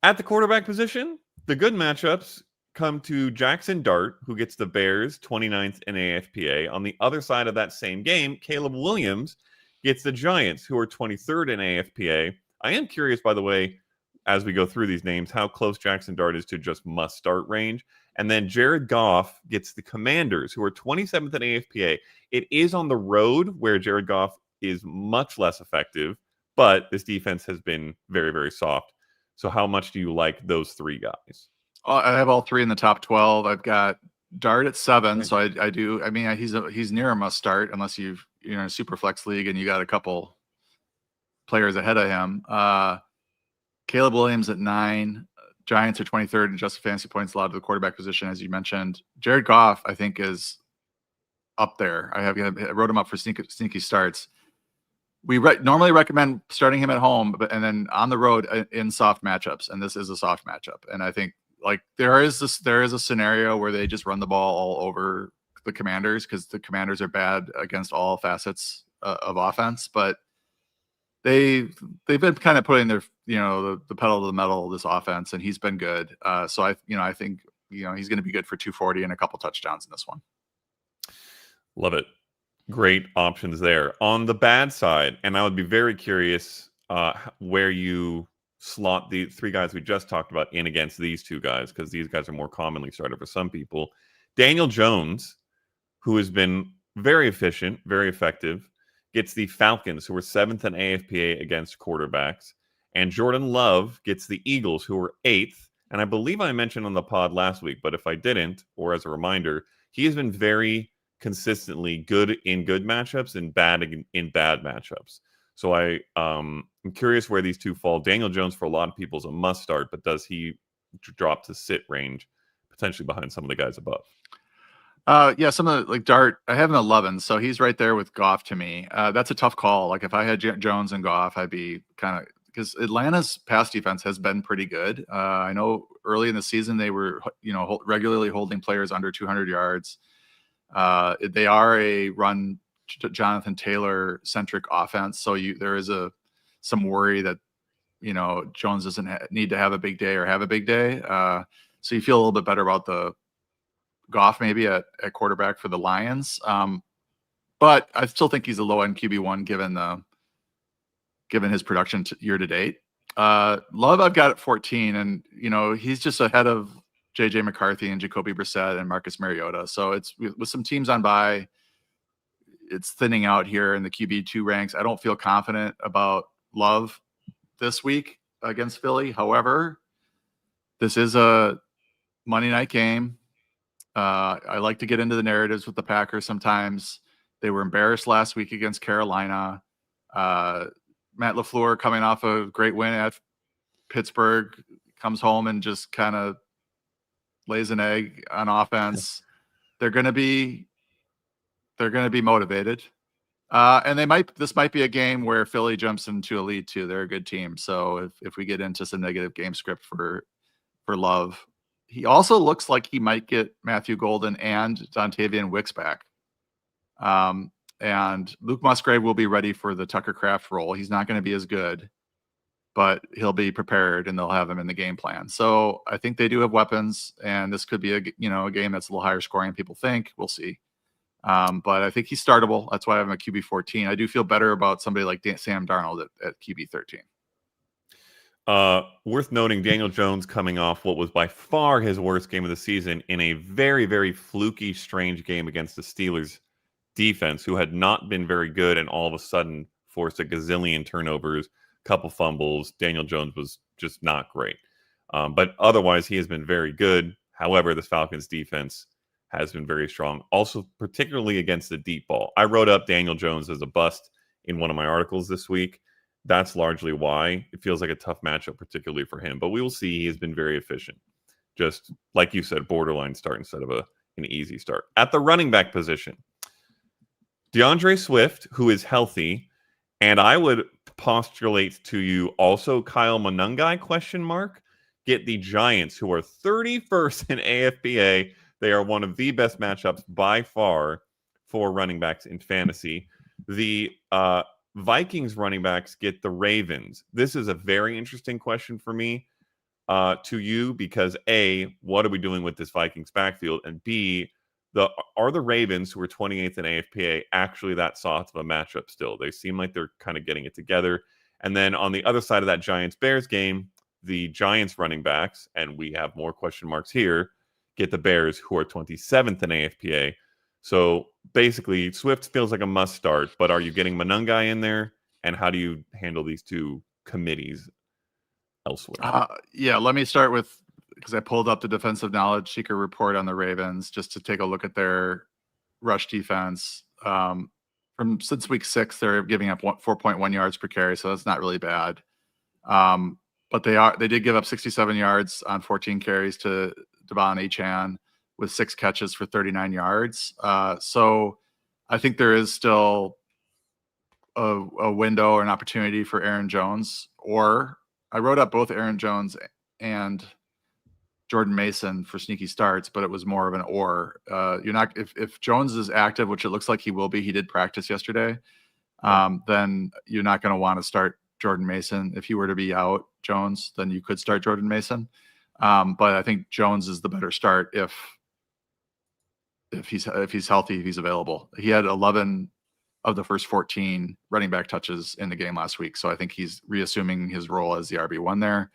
At the quarterback position, the good matchups come to Jackson Dart, who gets the Bears 29th in AFPA. On the other side of that same game, Caleb Williams gets the Giants, who are 23rd in AFPA. I am curious, by the way, as we go through these names, how close Jackson Dart is to just must-start range. And then Jared Goff gets the Commanders, who are 27th in AFPA. It is on the road where Jared Goff is much less effective, but this defense has been very, very soft. So how much do you like those three guys? I have all three in the top 12. I've got Dart at 7, Okay. so I do. I mean, he's near a must start unless you're in a super flex league and you got a couple players ahead of him. Caleb Williams at 9. Giants are 23rd in adjusted fantasy points allowed to the quarterback position, as you mentioned. Jared Goff, I think, is up there. I wrote him up for sneaky starts. We normally recommend starting him at home, and then on the road in soft matchups, and this is a soft matchup. And I think there is a scenario where they just run the ball all over the Commanders because the Commanders are bad against all facets of offense, but they've been kind of putting their the pedal to the metal of this offense, and he's been good. So I think he's going to be good for 240 and a couple touchdowns in this one. Love it. Great options there. On the bad side, and I would be very curious where you slot the three guys we just talked about in against these two guys, because these guys are more commonly started for some people. Daniel Jones, who has been very efficient, very effective, gets the Falcons, who are 7th in AFPA against quarterbacks. And Jordan Love gets the Eagles, who are 8th. And I believe I mentioned on the pod last week, but if I didn't, or as a reminder, he has been very consistently good in good matchups and bad in bad matchups. So I'm curious where these two fall. Daniel Jones, for a lot of people, is a must start, but does he drop to sit range, potentially behind some of the guys above? Yeah, some of the Dart, I have an 11, so he's right there with Goff to me. That's a tough call. Like if I had Jones and Goff, I'd be kind of, because Atlanta's pass defense has been pretty good. I know early in the season they were, regularly holding players under 200 yards. They are a run Jonathan Taylor centric offense, so there is some worry that Jones doesn't need to have a big day or have a big day. So you feel a little bit better about the Goff maybe at quarterback for the Lions. But I still think he's a low end QB1 given his production year to date. Love I've got at 14, and he's just ahead of JJ McCarthy and Jacoby Brissett and Marcus Mariota. So it's with some teams on bye, it's thinning out here in the QB2 ranks. I don't feel confident about Love this week against Philly. However, this is a Monday night game. I like to get into the narratives with the Packers sometimes. They were embarrassed last week against Carolina. Matt LaFleur, coming off a great win at Pittsburgh, comes home and just kind of lays an egg on offense. They're going to be motivated. And this might be a game where Philly jumps into a lead too. They're a good team. So if we get into some negative game script for Love, he also looks like he might get Matthew Golden and Dontavian Wicks back. And Luke Musgrave will be ready for the Tucker Kraft role. He's not going to be as good, but he'll be prepared and they'll have him in the game plan. So I think they do have weapons, and this could be a game that's a little higher scoring than people think. We'll see. But I think he's startable. That's why I have him at QB 14. I do feel better about somebody like Sam Darnold at QB 13. Worth noting, Daniel Jones coming off what was by far his worst game of the season in a very, very fluky, strange game against the Steelers defense, who had not been very good and all of a sudden forced a gazillion turnovers, couple fumbles. Daniel Jones was just not great. But otherwise, he has been very good. However, this Falcons defense has been very strong, also particularly against the deep ball. I wrote up Daniel Jones as a bust in one of my articles this week. That's largely why it feels like a tough matchup, particularly for him. But we will see. He has been very efficient. Just like you said, borderline start instead of an easy start. At the running back position, DeAndre Swift, who is healthy, and I would postulate to you also Kyle Monangai, ? Get the Giants, who are 31st in AFBA. They are one of the best matchups by far for running backs in fantasy. The Vikings running backs get the Ravens. This is a very interesting question for me to you because A, what are we doing with this Vikings backfield? And B, are the Ravens, who are 28th in AFPA, actually that soft of a matchup still? They seem like they're kind of getting it together. And then on the other side of that Giants-Bears game, the Giants running backs, and we have more question marks here, get the Bears, who are 27th in AFPA. So basically, Swift feels like a must start, but are you getting Monangai in there? And how do you handle these two committees elsewhere? Yeah, let me start with, because I pulled up the defensive knowledge seeker report on the Ravens just to take a look at their rush defense. From since week 6, they're giving up 4.1 yards per carry, so that's not really bad. But they did give up 67 yards on 14 carries to Devon Achane with 6 catches for 39 yards. So I think there is still a window or an opportunity for Aaron Jones. Or I wrote up both Aaron Jones and Jordan Mason for sneaky starts, but it was more of an or. You're not, if Jones is active, which it looks like he will be, he did practice yesterday. Then you're not going to want to start Jordan Mason. If he were to be out, Jones, then you could start Jordan Mason. But I think Jones is the better start if he's healthy, if he's available. He had 11 of the first 14 running back touches in the game last week, so I think he's reassuming his role as the RB1 there.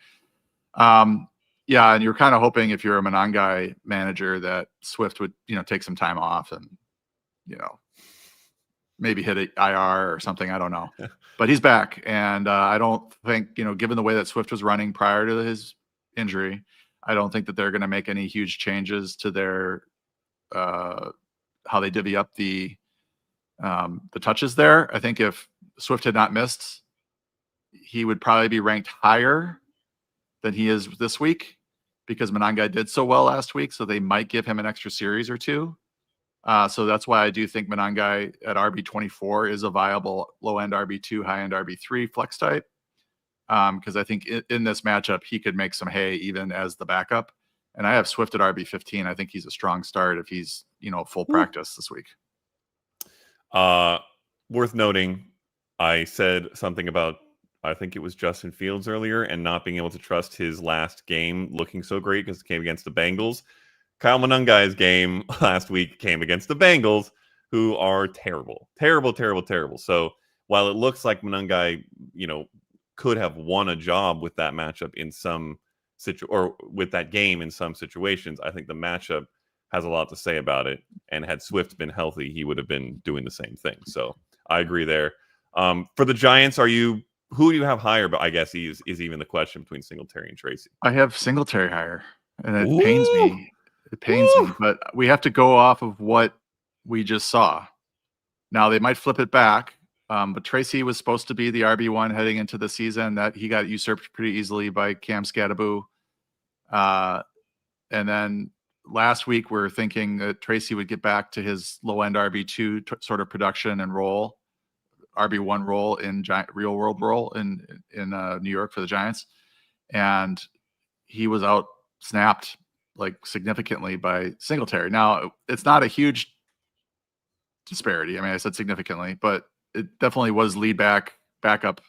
Yeah, and you're kind of hoping, if you're a Monangai manager, that Swift would take some time off and maybe hit an IR or something. I don't know. But he's back. And I don't think, given the way that Swift was running prior to his injury, I don't think that they're going to make any huge changes to their how they divvy up the touches there. I think if Swift had not missed, he would probably be ranked higher than he is this week, because Monangai did so well last week. So they might give him an extra series or two. So that's why I do think Monangai at RB24 is a viable low-end RB2, high-end RB3 flex type. Because I think in this matchup, he could make some hay even as the backup. And I have Swift at RB15. I think he's a strong start if he's, full practice this week. Worth noting, I said something about, I think it was Justin Fields earlier, and not being able to trust his last game looking so great because it came against the Bengals. Kyle Monangai's game last week came against the Bengals, who are terrible. So while it looks like Monangai, could have won a job with that matchup in some or with that game in some situations, I think the matchup has a lot to say about it. And had Swift been healthy, he would have been doing the same thing. So I agree there. For the Giants, who do you have higher? But I guess is even the question between Singletary and Tracy. I have Singletary higher, and it pains me. It pains me, but we have to go off of what we just saw. Now they might flip it back, but Tracy was supposed to be the RB1 heading into the season. That he got usurped pretty easily by Cam Scadaboo. And then last week we're thinking that Tracy would get back to his low-end RB2 sort of production and role, RB1 role in real world role in New York for the Giants, and he was out snapped like significantly by Singletary. Now it's not a huge disparity. I mean, I said significantly, but it definitely was lead backup,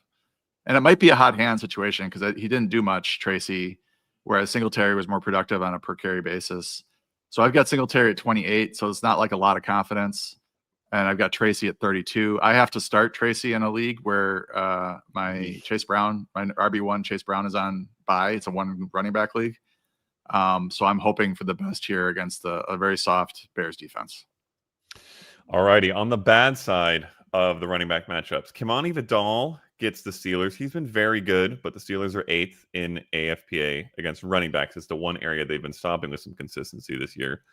and it might be a hot hand situation because he didn't do much, Tracy, whereas Singletary was more productive on a per carry basis. So I've got Singletary at 28, so it's not like a lot of confidence. And I've got Tracy at 32. I have to start Tracy in a league where my Chase Brown, my RB1 Chase Brown is on bye. It's a one running back league. So I'm hoping for the best here against a very soft Bears defense. All righty. On the bad side of the running back matchups, Kimani Vidal gets the Steelers. He's been very good, but the Steelers are 8th in AFPA against running backs. It's the one area they've been stopping with some consistency this year.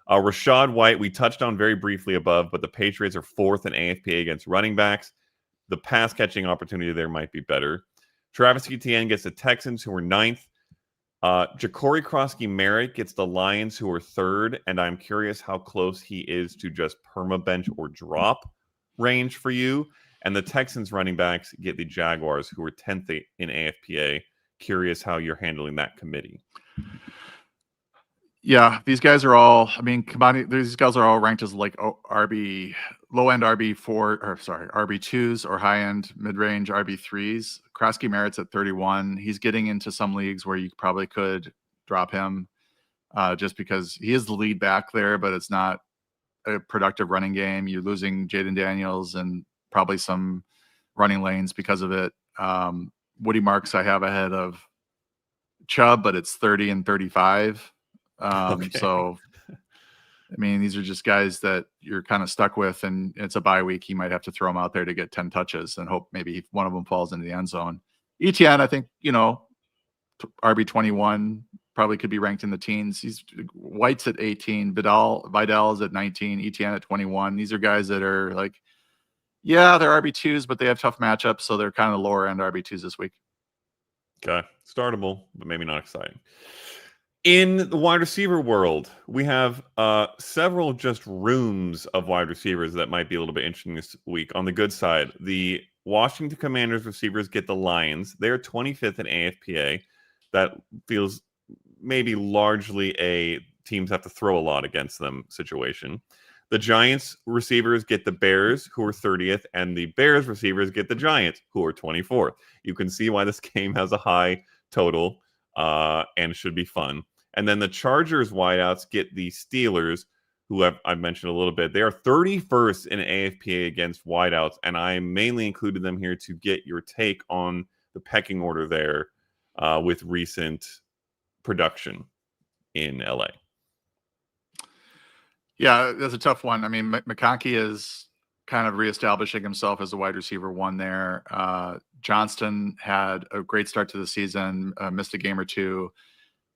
Rachaad White, we touched on very briefly above, but the Patriots are 4th in AFPA against running backs. The pass catching opportunity there might be better. Travis Etienne gets the Texans, who are 9th. Ja'Cory Krosky-Merritt gets the Lions, who are 3rd, and I'm curious how close he is to just permabench or drop range for you. And the Texans running backs get the Jaguars, who are 10th in AFPA. Curious how you're handling that committee. Yeah, these guys are all, these guys are all ranked as like RB, low-end RB2s or high-end mid-range RB3s. Krosky-Merritt's at 31. He's getting into some leagues where you probably could drop him just because he is the lead back there, but it's not a productive running game. You're losing Jaden Daniels and probably some running lanes because of it. Woody Marks I have ahead of Chubb, but it's 30 and 35. Okay. So, I mean, these are just guys that you're kind of stuck with, and it's a bye week. You might have to throw them out there to get 10 touches and hope maybe one of them falls into the end zone. ETN, I think, RB21 probably could be ranked in the teens. He's White's at 18, Vidal's at 19, ETN at 21. These are guys that are like, yeah, they're RB2s, but they have tough matchups, so they're kind of lower end RB2s this week. Okay. Startable, but maybe not exciting. In the wide receiver world, we have several just rooms of wide receivers that might be a little bit interesting this week. On the good side, the Washington Commanders receivers get the Lions. They're 25th in AFPA. That feels maybe largely a teams have to throw a lot against them situation. The Giants receivers get the Bears, who are 30th, and the Bears receivers get the Giants, who are 24th. You can see why this game has a high total and should be fun. And then the Chargers wideouts get the Steelers, who I've mentioned a little bit. They are 31st in AFPA against wideouts, and I mainly included them here to get your take on the pecking order there with recent production in LA. Yeah, that's a tough one. I mean, McConkey is kind of reestablishing himself as a wide receiver one there. Johnston had a great start to the season, missed a game or two,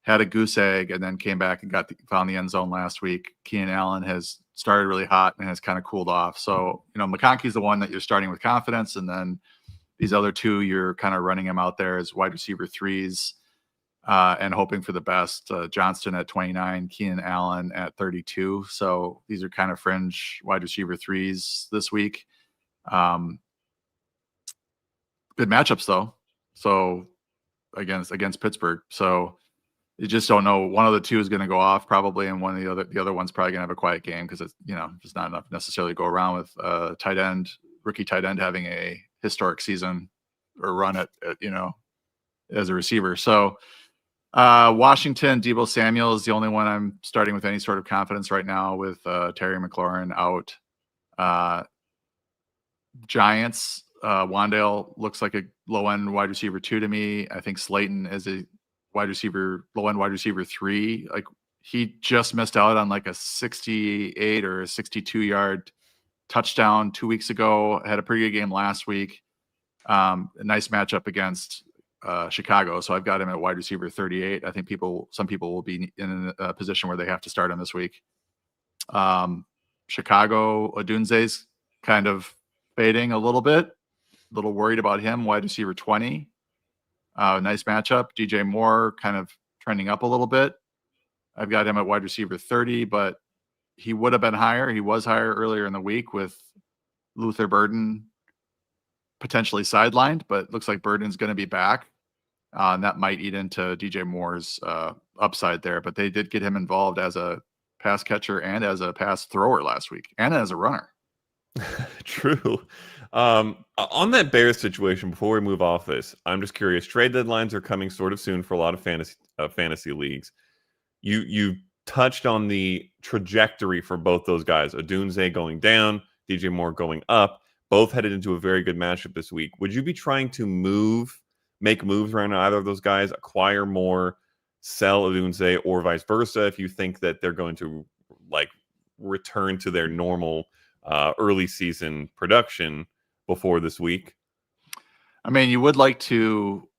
had a goose egg, and then came back and found the end zone last week. Keenan Allen has started really hot and has kind of cooled off. So, McConkey's the one that you're starting with confidence, and then these other two, you're kind of running him out there as wide receiver threes. And hoping for the best. Johnston at 29, Keenan Allen at 32. So these are kind of fringe wide receiver threes this week. Good matchups though. So against Pittsburgh. So you just don't know. One of the two is going to go off probably, and the other one's probably going to have a quiet game because it's just not enough necessarily to go around with rookie tight end having a historic season or run at as a receiver. So. Washington, Deebo Samuel is the only one I'm starting with any sort of confidence right now with Terry McLaurin out. Giants, Wandale looks like a low-end wide receiver 2 to me. I think Slayton is a low-end wide receiver 3. Like he just missed out on like a 68 or a 62-yard touchdown 2 weeks ago. Had a pretty good game last week. A nice matchup against Chicago. So I've got him at wide receiver 38. I think some people will be in a position where they have to start him this week. Chicago, Odunze's kind of fading a little bit. A little worried about him, wide receiver 20. Nice matchup. DJ Moore kind of trending up a little bit. I've got him at wide receiver 30, but he would have been higher. He was higher earlier in the week with Luther Burden potentially sidelined, but looks like Burden's going to be back. And that might eat into DJ Moore's upside there. But they did get him involved as a pass catcher and as a pass thrower last week and as a runner. True. On that Bears situation, before we move off this, I'm just curious. Trade deadlines are coming sort of soon for a lot of fantasy leagues. You touched on the trajectory for both those guys. Odunze going down, DJ Moore going up. Both headed into a very good matchup this week. Would you be trying to make moves around either of those guys, acquire more, sell Odunze, or vice versa if you think that they're going to return to their normal early season production before this week? I mean, you would like to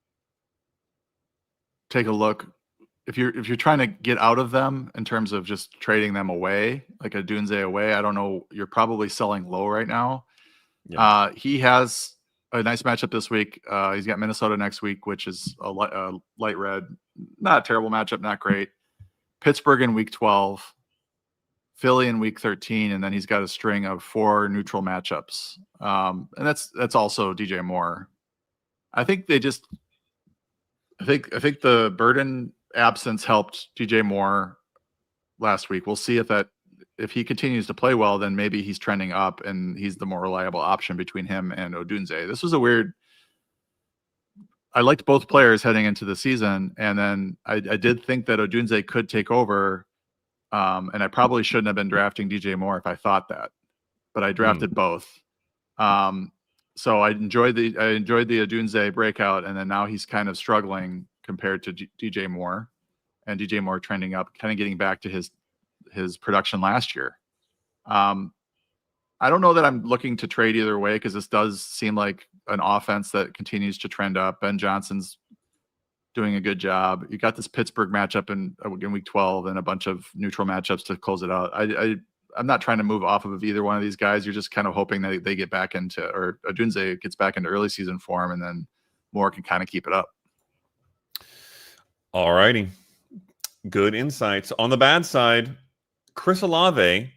take a look if you're trying to get out of them in terms of just trading them away, like a Odunze away. I don't know. You're probably selling low right now. Yeah. He has a nice matchup this week. He's got Minnesota next week, which is a light red. Not a terrible matchup, not great. Pittsburgh in week 12, Philly in week 13, and then he's got a string of 4 neutral matchups. And that's also DJ Moore. I think the Burden absence helped DJ Moore last week. We'll see if he continues to play well, then maybe he's trending up and he's the more reliable option between him and Odunze. This was I liked both players heading into the season. And then I did think that Odunze could take over. And I probably shouldn't have been drafting DJ Moore if I thought that, but I drafted both. So I enjoyed the Odunze breakout, and then now he's kind of struggling compared to DJ Moore. and DJ Moore trending up, kind of getting back to his production last year. I don't know that I'm looking to trade either way, because this does seem like an offense that continues to trend up. Ben Johnson's doing a good job. You got this Pittsburgh matchup in week 12 and a bunch of neutral matchups to close it out. I'm not trying to move off of either one of these guys. You're just kind of hoping that they get back into, or Odunze gets back into early season form, and then Moore can kind of keep it up. All righty. Good insights. On the bad side, Chris Olave,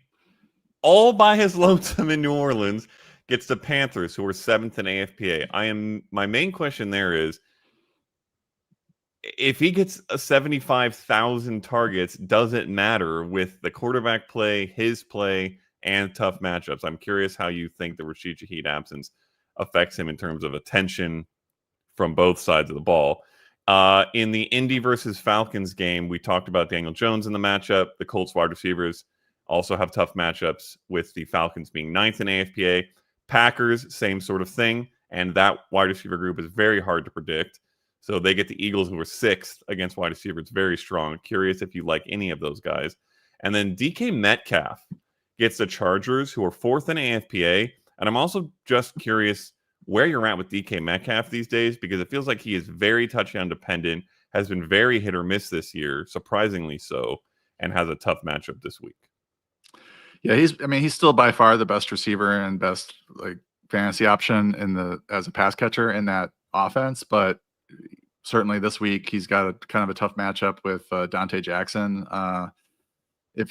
all by his lonesome in New Orleans, gets the Panthers, who are 7th in AFPA. My main question there is, if he gets a 75,000 targets, does it matter with the quarterback play, his play, and tough matchups? I'm curious how you think the Rashid Shaheed absence affects him in terms of attention from both sides of the ball. In the Indy versus Falcons game, we talked about Daniel Jones in the matchup. The Colts wide receivers also have tough matchups, with the Falcons being 9th in AFPA. Packers, same sort of thing. And that wide receiver group is very hard to predict. So they get the Eagles, who are 6th against wide receiver. It's very strong. Curious if you like any of those guys. And then DK Metcalf gets the Chargers, who are 4th in AFPA. And I'm also just curious where you're at with DK Metcalf these days, because it feels like he is very touchdown dependent, has been very hit or miss this year, surprisingly so, and has a tough matchup this week. Yeah, he's still by far the best receiver and best fantasy option as a pass catcher in that offense, but certainly this week he's got a kind of a tough matchup with Dante Jackson.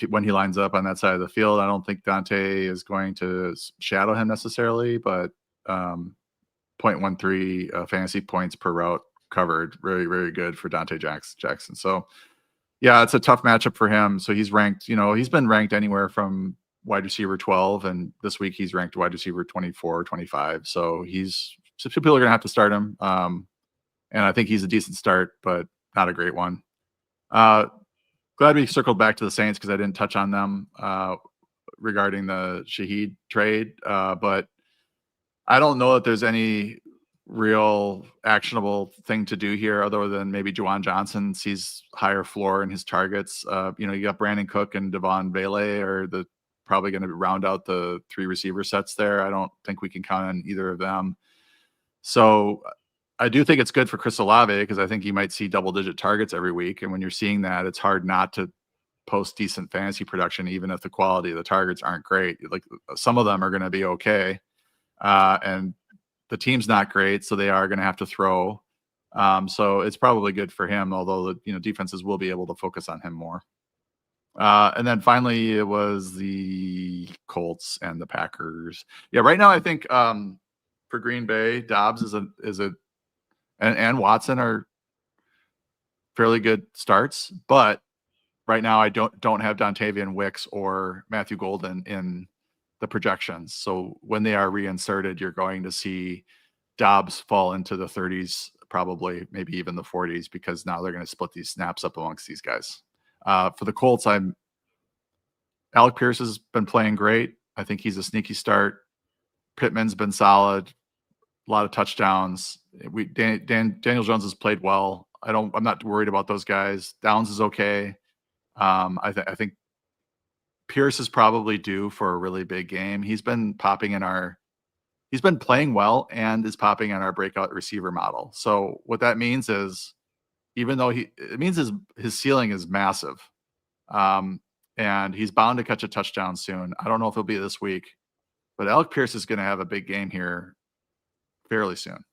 When he lines up on that side of the field, I don't think Dante is going to shadow him necessarily, but 0.13 fantasy points per route covered, very, very good for Dante Jackson. So yeah, it's a tough matchup for him. So he's ranked, he's been ranked anywhere from wide receiver 12, and this week he's ranked wide receiver 24, 25. So people are going to have to start him. And I think he's a decent start, but not a great one. Glad we circled back to the Saints, because I didn't touch on them regarding the Shaheed trade. But I don't know that there's any real actionable thing to do here, other than maybe Juwan Johnson sees higher floor in his targets. You got Brandon Cook and Devon Bailey are probably going to round out the 3 receiver sets there. I don't think we can count on either of them. So I do think it's good for Chris Olave, because I think you might see double-digit targets every week. And when you're seeing that, it's hard not to post decent fantasy production, even if the quality of the targets aren't great. Like, some of them are going to be okay. And the team's not great, so they are going to have to throw. So it's probably good for him, although defenses will be able to focus on him more. And then finally, it was the Colts and the Packers. Yeah, right now I think for Green Bay, Dobbs and Watson are fairly good starts, but right now I don't have Dontavian Wicks or Matthew Golden in the projections. So when they are reinserted, you're going to see Dobbs fall into the 30s, probably maybe even the 40s, because now they're going to split these snaps up amongst these guys. For the Colts, Alec Pierce has been playing great. I think he's a sneaky start. Pittman's been solid, a lot of touchdowns. Daniel Jones has played well. I'm not worried about those guys. Downs is okay. I think Pierce is probably due for a really big game. He's been playing well and is popping in our breakout receiver model. So what that means is, even though his ceiling is massive, and he's bound to catch a touchdown soon. I don't know if it'll be this week, but Alec Pierce is going to have a big game here fairly soon.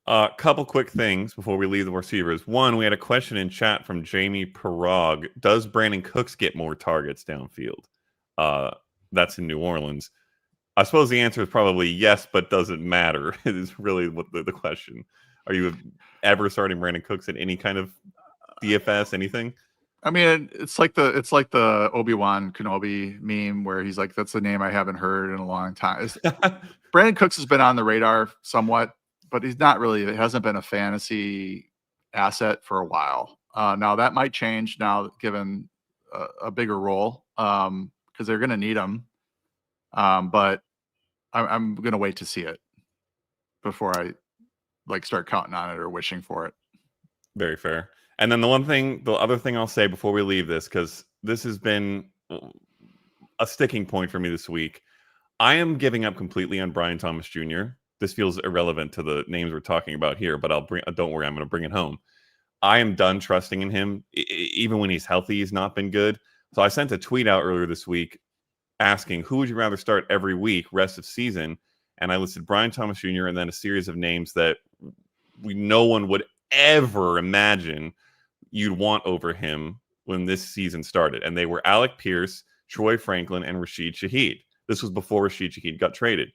A couple quick things before we leave the receivers. One, we had a question in chat from Jamie Pirog. Does Brandon Cooks get more targets downfield? That's in New Orleans. I suppose the answer is probably yes, but doesn't matter. It is really what the question. Are you ever starting Brandon Cooks in any kind of DFS, anything? I mean, it's like the Obi-Wan Kenobi meme where he's like, "That's the name I haven't heard in a long time." Brandon Cooks has been on the radar somewhat, but he's not really. It hasn't been a fantasy asset for a while. Now that might change now, given a bigger role, because they're going to need him. But I'm going to wait to see it before I start counting on it or wishing for it. Very fair. And then the other thing I'll say before we leave this, because this has been a sticking point for me this week. I am giving up completely on Brian Thomas Jr. This feels irrelevant to the names we're talking about here, but don't worry, I'm going to bring it home. I am done trusting in him. Even when he's healthy, he's not been good. So I sent a tweet out earlier this week asking, who would you rather start every week, rest of season? And I listed Brian Thomas Jr. and then a series of names that no one would ever imagine you'd want over him when this season started. And they were Alec Pierce, Troy Franklin, and Rashid Shaheed. This was before Rashid Shaheed got traded.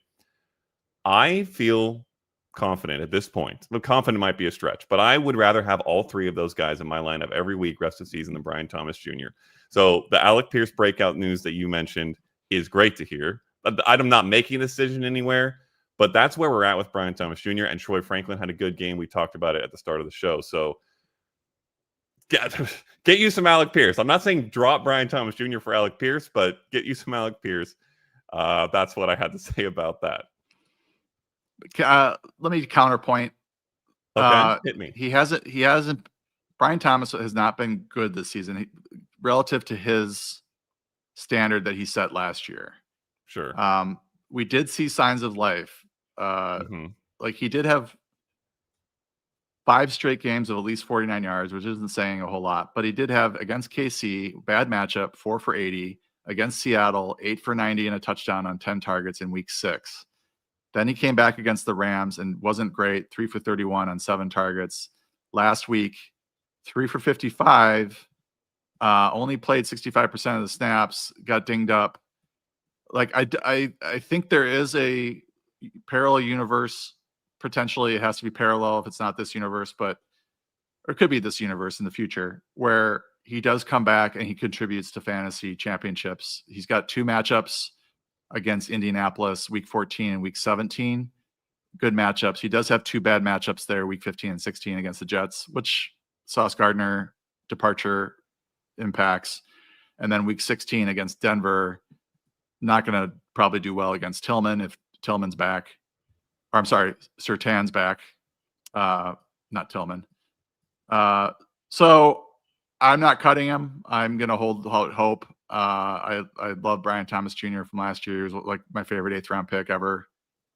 I feel confident at this point. But confident might be a stretch, but I would rather have all three of those guys in my lineup every week rest of the season than Brian Thomas Jr. So the Alec Pierce breakout news that you mentioned is great to hear. I'm not making a decision anywhere, but that's where we're at with Brian Thomas Jr. and Troy Franklin had a good game. We talked about it at the start of the show. So get you some Alec Pierce. I'm not saying drop Brian Thomas Jr. for Alec Pierce, but get you some Alec Pierce. That's what I had to say about that. Let me counterpoint. Okay, hit me. He hasn't. Brian Thomas has not been good this season relative to his standard that he set last year. Sure. We did see signs of life. Like he did have 5 straight games of at least 49 yards, which isn't saying a whole lot, but he did have against KC, bad matchup, 4 for 80, against Seattle, 8 for 90 and a touchdown on 10 targets in week 6. Then he came back against the Rams and wasn't great, 3 for 31 on 7 targets. Last week, 3 for 55, only played 65% of the snaps, got dinged up. Like I think there is a parallel universe. Potentially it has to be parallel if it's not this universe, or it could be this universe in the future where he does come back and he contributes to fantasy championships. He's got 2 matchups against Indianapolis, week 14 and week 17. Good matchups. He does have 2 bad matchups there, week 15 and 16 against the Jets, which Sauce Gardner departure impacts. And then week 16 against Denver, not going to probably do well against Tillman if Tillman's back. Or I'm sorry, Surtan's back, not Tillman. So I'm not cutting him. I'm going to hold hope. I love Brian Thomas Jr. from last year. He was like my favorite 8th round pick ever,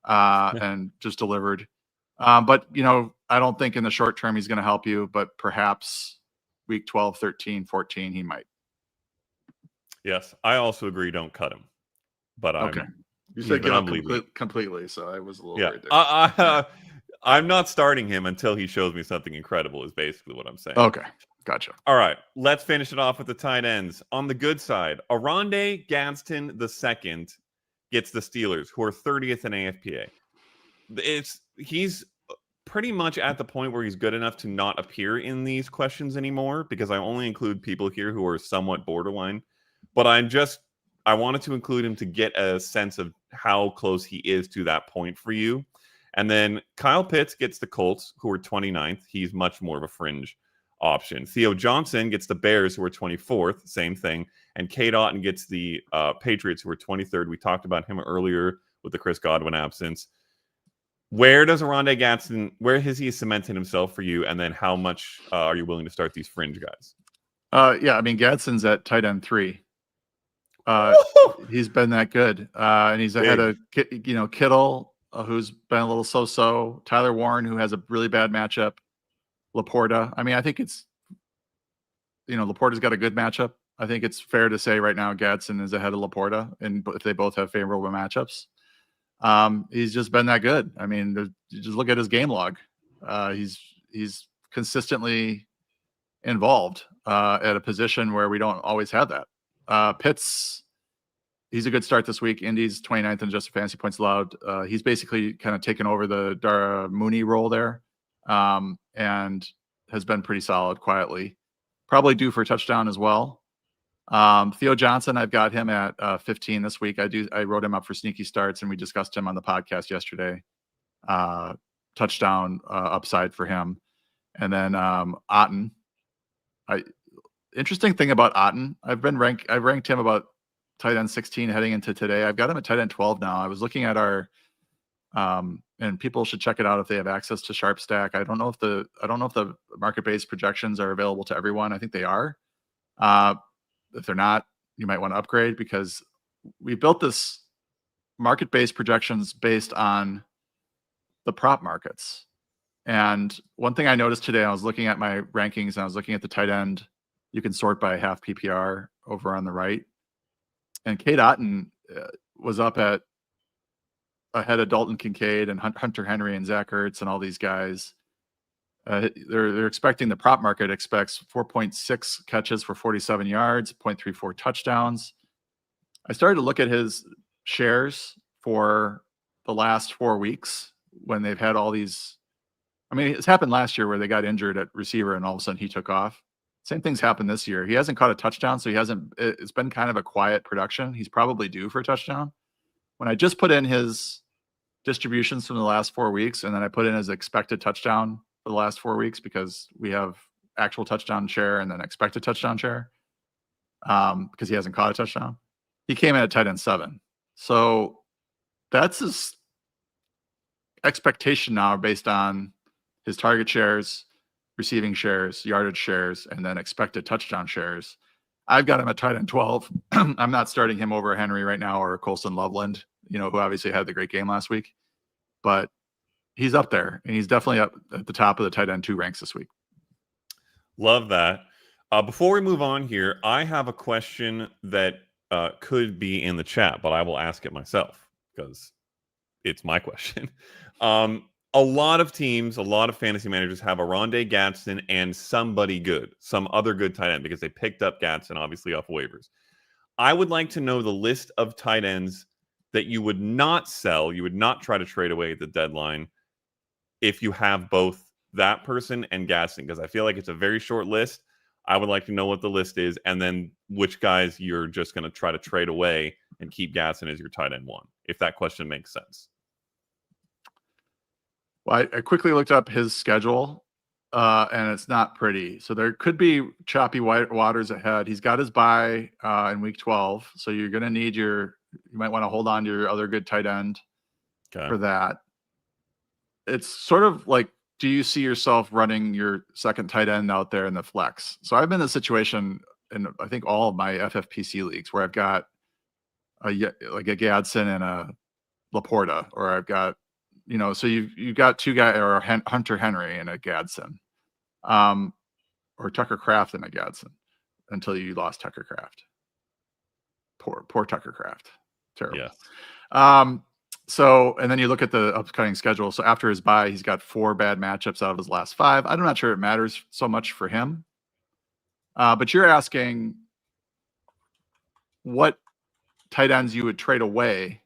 and just delivered. But, I don't think in the short term he's going to help you, but perhaps week 12, 13, 14, he might. Yes, I also agree. Don't cut him. But okay. You said get up completely, so I was a little worried there. I'm not starting him until he shows me something incredible is basically what I'm saying. Okay, gotcha. All right, let's finish it off with the tight ends. On the good side, Oronde Gadsden II gets the Steelers, who are 30th in AFPA. He's pretty much at the point where he's good enough to not appear in these questions anymore because I only include people here who are somewhat borderline. But I wanted to include him to get a sense of how close he is to that point for you. And then Kyle Pitts gets the Colts, who are 29th. He's much more of a fringe option. Theo Johnson gets the Bears, who are 24th. Same thing. And Cade Otton gets the Patriots, who are 23rd. We talked about him earlier with the Chris Godwin absence. Where does Oronde Gadsden, where has he cemented himself for you? And then how much are you willing to start these fringe guys? Yeah, I mean, Gadsden's at tight end 3. He's been that good. And he's ahead of, Kittle, who's been a little so-so. Tyler Warren, who has a really bad matchup. Laporta. I mean, I think it's, Laporta's got a good matchup. I think it's fair to say right now Gadsden is ahead of Laporta, and if they both have favorable matchups. He's just been that good. I mean, just look at his game log. He's consistently involved at a position where we don't always have that. Pitts, he's a good start this week. Indy's 29th in adjusted fantasy points allowed. He's basically kind of taken over the Dara Mooney role there, and has been pretty solid quietly. Probably due for a touchdown as well. Theo Johnson, I've got him at 15 this week. I wrote him up for sneaky starts, and we discussed him on the podcast yesterday. Touchdown upside for him. And then Otton. Interesting thing about Otton, I've ranked him about tight end 16 heading into today. I've got him at tight end 12 now. I was looking at our And people should check it out if they have access to Sharpstack. I don't know if the market-based projections are available to everyone. I think they are. If they're not, you might want to upgrade, because we built this market-based projections based on the prop markets. And one thing I noticed today, I was looking at my rankings and I was looking at the tight end. You can sort by half PPR over on the right. And Cade Otton was up at ahead of Dalton Kincaid and Hunter Henry and Zach Ertz and all these guys. They're expecting, the prop market expects 4.6 catches for 47 yards, 0.34 touchdowns. I started to look at his shares for the last 4 weeks when they've had all these. I mean, it's happened last year where they got injured at receiver and all of a sudden he took off. Same thing's happened this year. He hasn't caught a touchdown, so it's been kind of a quiet production. He's probably due for a touchdown. When I just put in his distributions from the last 4 weeks, and then I put in his expected touchdown for the last 4 weeks, because we have actual touchdown share and then expected touchdown share, because he hasn't caught a touchdown. He came in at tight end 7. So that's his expectation now based on his target shares, receiving shares, yardage shares, and then expected touchdown shares. I've got him at tight end 12. I'm not starting him over Henry right now or Colson Loveland, who obviously had the great game last week, but he's up there and he's definitely up at the top of the tight end 2 ranks this week. Love that. Before we move on here, I have a question that could be in the chat, but I will ask it myself because it's my question. A lot of teams, a lot of fantasy managers have a Rondé Gadsden and somebody good, some other good tight end, because they picked up Gadsden obviously off waivers. I would like to know the list of tight ends that you would not sell, you would not try to trade away at the deadline if you have both that person and Gadsden, because I feel like it's a very short list. I would like to know what the list is, and then which guys you're just going to try to trade away and keep Gadsden as your tight end 1, if that question makes sense. Well, I quickly looked up his schedule, and it's not pretty. So there could be choppy waters ahead. He's got his bye in week 12, so you're going to need you might want to hold on to your other good tight end for that. It's sort of like, do you see yourself running your second tight end out there in the flex? So I've been in a situation in, I think, all of my FFPC leagues where I've got a Gadsden and a Laporta, or I've got, so you've got 2 guys, or Hunter Henry and a Gadsden, or Tucker Kraft and a Gadsden, until you lost Tucker Kraft. Poor Tucker Kraft. Terrible. Yeah. So, and then you look at the upcoming schedule. So after his bye, he's got 4 bad matchups out of his last 5. I'm not sure it matters so much for him. But you're asking what tight ends you would trade away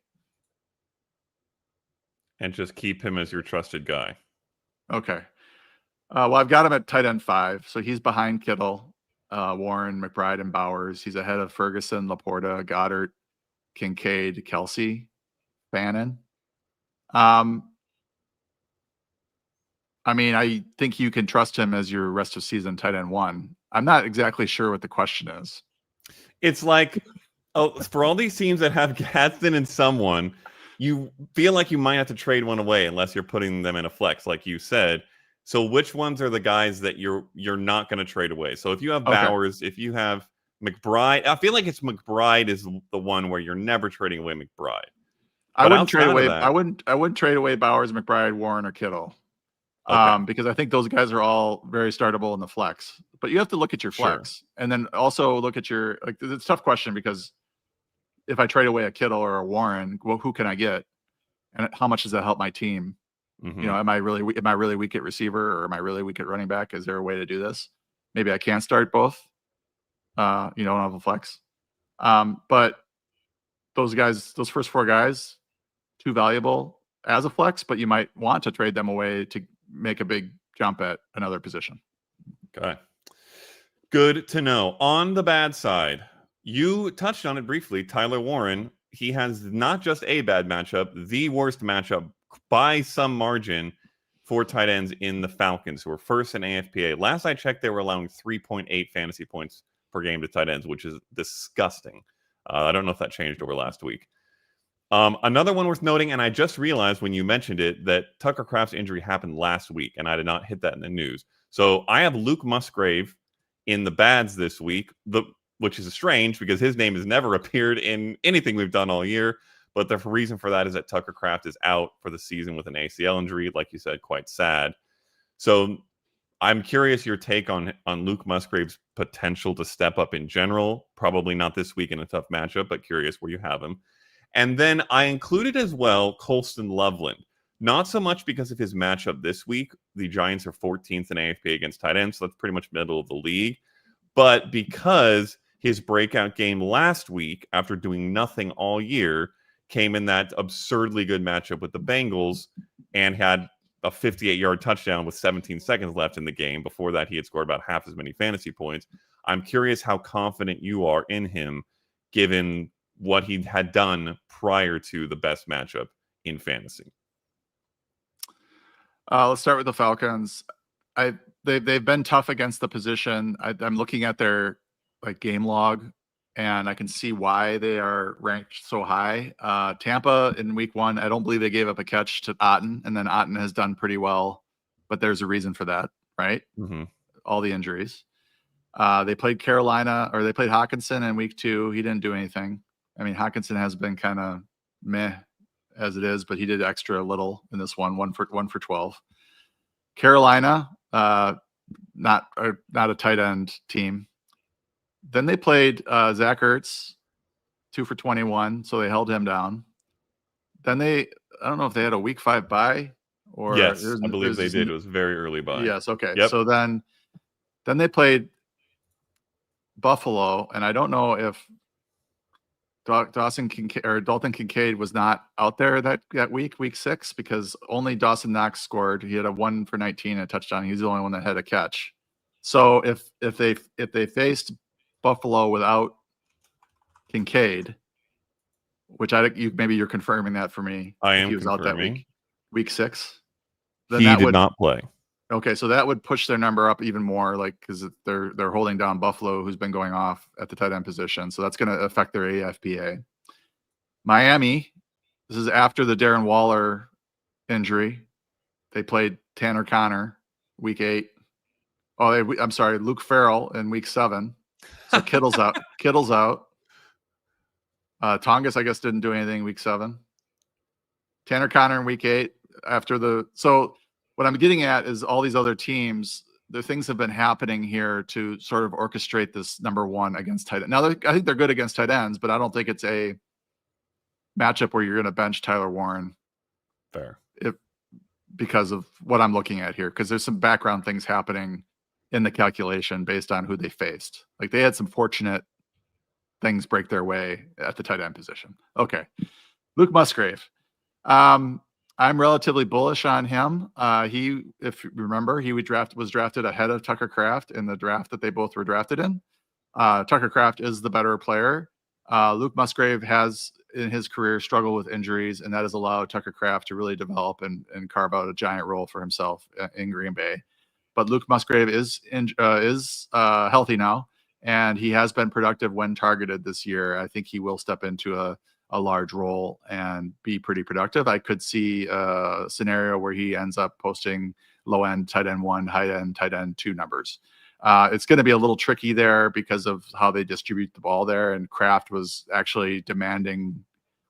and just keep him as your trusted guy. Okay. Well, I've got him at tight end 5. So he's behind Kittle, Warren, McBride, and Bowers. He's ahead of Ferguson, Laporta, Goddard, Kincaid, Kelsey, Bannon. I mean, I think you can trust him as your rest of season tight end 1. I'm not exactly sure what the question is. It's like, for all these teams that have Gadsden and someone, you feel like you might have to trade one away unless you're putting them in a flex, like you said. So which ones are the guys that you're not going to trade away? So if you have Bowers, if you have McBride, I feel like it's McBride is the one where you're never trading away McBride. I wouldn't trade away. I wouldn't trade away Bowers, McBride, Warren, or Kittle, because I think those guys are all very startable in the flex. But you have to look at your flex, and then also look at your, like, it's a tough question, because if I trade away a Kittle or a Warren, well, who can I get, and how much does that help my team? Mm-hmm. Am I really weak at receiver, or am I really weak at running back? Is there a way to do this? Maybe I can start both. On a flex. But those guys, those first 4 guys, too valuable as a flex, but you might want to trade them away to make a big jump at another position. Okay. Good to know. On the bad side, you touched on it briefly. Tyler Warren, he has not just a bad matchup, the worst matchup by some margin for tight ends in the Falcons, who are first in AFPA. Last I checked, they were allowing 3.8 fantasy points per game to tight ends, which is disgusting. I don't know if that changed over last week. Another one worth noting, and I just realized when you mentioned it, that Tucker Kraft's injury happened last week, and I did not hit that in the news. So I have Luke Musgrave in the bads this week, which is strange because his name has never appeared in anything we've done all year. But the reason for that is that Tucker Kraft is out for the season with an ACL injury, like you said, quite sad. So I'm curious your take on Luke Musgrave's potential to step up in general. Probably not this week in a tough matchup, but curious where you have him. And then I included as well Colston Loveland. Not so much because of his matchup this week. The Giants are 14th in AFP against tight ends, so that's pretty much middle of the league. But because his breakout game last week, after doing nothing all year, came in that absurdly good matchup with the Bengals and had a 58-yard touchdown with 17 seconds left in the game. Before that, he had scored about half as many fantasy points. I'm curious how confident you are in him, given what he had done prior to the best matchup in fantasy. Let's start with the Falcons. They've been tough against the position. I'm looking at their game log, and I can see why they are ranked so high. Tampa in week 1, I don't believe they gave up a catch to Otten, and then Otten has done pretty well, but there's a reason for that, right? Mm-hmm. All the injuries. They played Carolina, or they played Hawkinson in week 2. He didn't do anything. I mean, Hawkinson has been kind of meh as it is, but he did extra little in this one for 12. Carolina, not a tight end team. Then they played Zach Ertz, 2 for 21, so they held him down. Then I don't know if they had a week 5 bye or yes, I believe they did. It was very early bye. Yes, okay. Yep. So then they played Buffalo, and I don't know if Dalton Kincaid was not out there that week 6, because only Dawson Knox scored. He had a 1 for 19 and a touchdown. He's the only one that had a catch. So if they faced Buffalo without Kincaid, which maybe you're confirming that for me. I am he was confirming. Out that week 6. Then he did not play. Okay, so that would push their number up even more, because they're holding down Buffalo, who's been going off at the tight end position. So that's going to affect their AFPA. Miami, this is after the Darren Waller injury. They played Tanner Connor week 8. I'm sorry, Luke Farrell in week 7. So Kittle's out. Kittle's out. Tongas, I guess, didn't do anything week 7. Tanner Connor in week 8. So what I'm getting at is all these other teams, the things have been happening here to sort of orchestrate this number 1 against tight end. Now, I think they're good against tight ends, but I don't think it's a matchup where you're going to bench Tyler Warren. Fair. Because of what I'm looking at here, because there's some background things happening in the calculation based on who they faced. They had some fortunate things break their way at the tight end position. Okay. Luke Musgrave. I'm relatively bullish on him. He, if you remember, was drafted ahead of Tucker Kraft in the draft that they both were drafted in. Tucker Kraft is the better player. Luke Musgrave has, in his career, struggled with injuries, and that has allowed Tucker Kraft to really develop and carve out a giant role for himself in Green Bay. But Luke Musgrave is healthy now, and he has been productive when targeted this year. I think he will step into a large role and be pretty productive. I could see a scenario where he ends up posting low-end tight end 1, high-end tight end 2 numbers. It's going to be a little tricky there because of how they distribute the ball there, and Kraft was actually demanding,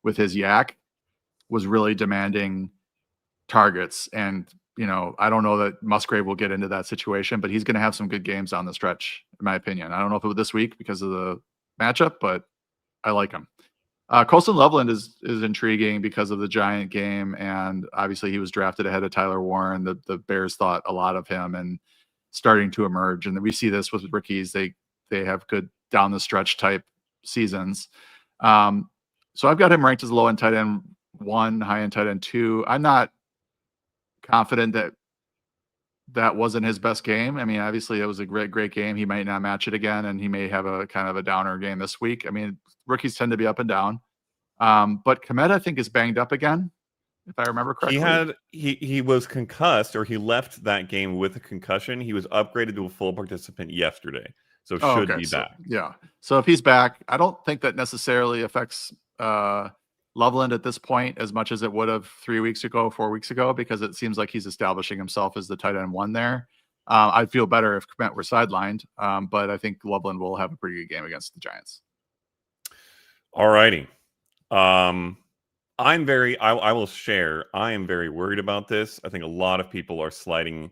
with his yak, was really demanding targets. And, I don't know that Musgrave will get into that situation, but he's going to have some good games on the stretch, in my opinion. I don't know if it was this week because of the matchup, but I like him. Colston Loveland is intriguing because of the Giant game, and obviously he was drafted ahead of Tyler Warren. The Bears thought a lot of him and starting to emerge, and we see this with rookies. They have good down the stretch type seasons. So I've got him ranked as low end tight end 1, high end tight end 2. I'm not confident that wasn't his best game. I mean, obviously it was a great game. He might not match it again, and he may have a kind of a downer game this week. I mean, rookies tend to be up and down. But Kmet, I think, is banged up again, if I remember correctly. He was concussed, or he left that game with a concussion. He was upgraded to a full participant yesterday, so should be back. Yeah. So if he's back, I don't think that necessarily affects Loveland at this point as much as it would have 3 weeks ago, 4 weeks ago, because it seems like he's establishing himself as the tight end one there. I'd feel better if Kmet were sidelined, but I think Loveland will have a pretty good game against the Giants. All righty. I will share. I am very worried about this. I think a lot of people are sliding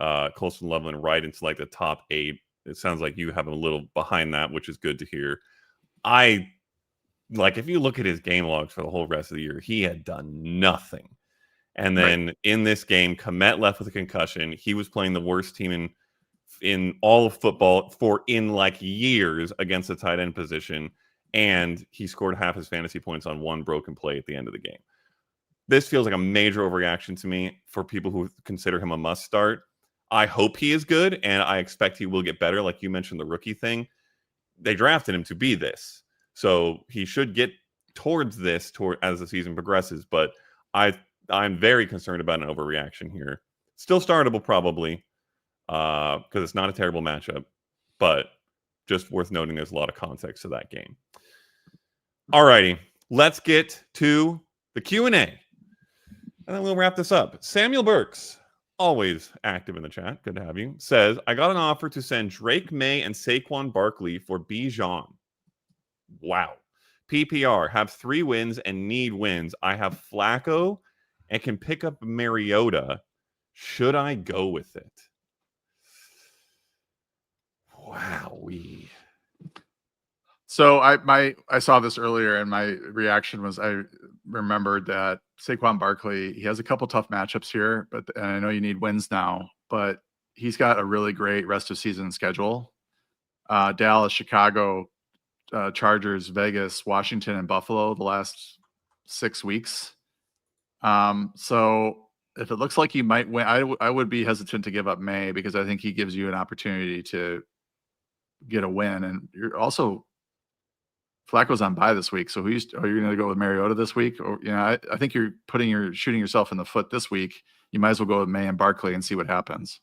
Colston Loveland right into like the top 8. It sounds like you have him a little behind that, which is good to hear. If you look at his game logs for the whole rest of the year, he had done nothing. And then in this game, Kmet left with a concussion. He was playing the worst team in all of football in like years against the tight end position. And he scored half his fantasy points on one broken play at the end of the game. This feels like a major overreaction to me for people who consider him a must start. I hope he is good, and I expect he will get better. Like you mentioned, the rookie thing. They drafted him to be this. So he should get towards this as the season progresses. But I'm very concerned about an overreaction here. Still startable probably because it's not a terrible matchup. But just worth noting there's a lot of context to that game. All righty. Let's get to the Q&A. And then we'll wrap this up. Samuel Burks, always active in the chat. Good to have you. Says, I got an offer to send Drake May and Saquon Barkley for Bijan. Wow. PPR, have 3 wins and need wins. I have Flacco and can pick up Mariota. Should I go with it? Wowee. So I saw this earlier, and my reaction was I remembered that Saquon Barkley, he has a couple tough matchups here, and I know you need wins now, but he's got a really great rest of season schedule. Dallas, Chicago, Chargers, Vegas, Washington, and Buffalo the last 6 weeks. So if it looks like you might win, I would be hesitant to give up May because I think he gives you an opportunity to get a win, and you're also Flacco's on bye this week, so are you going to go with Mariota this week? Or I think you're shooting yourself in the foot this week. You might as well go with May and Barkley and see what happens.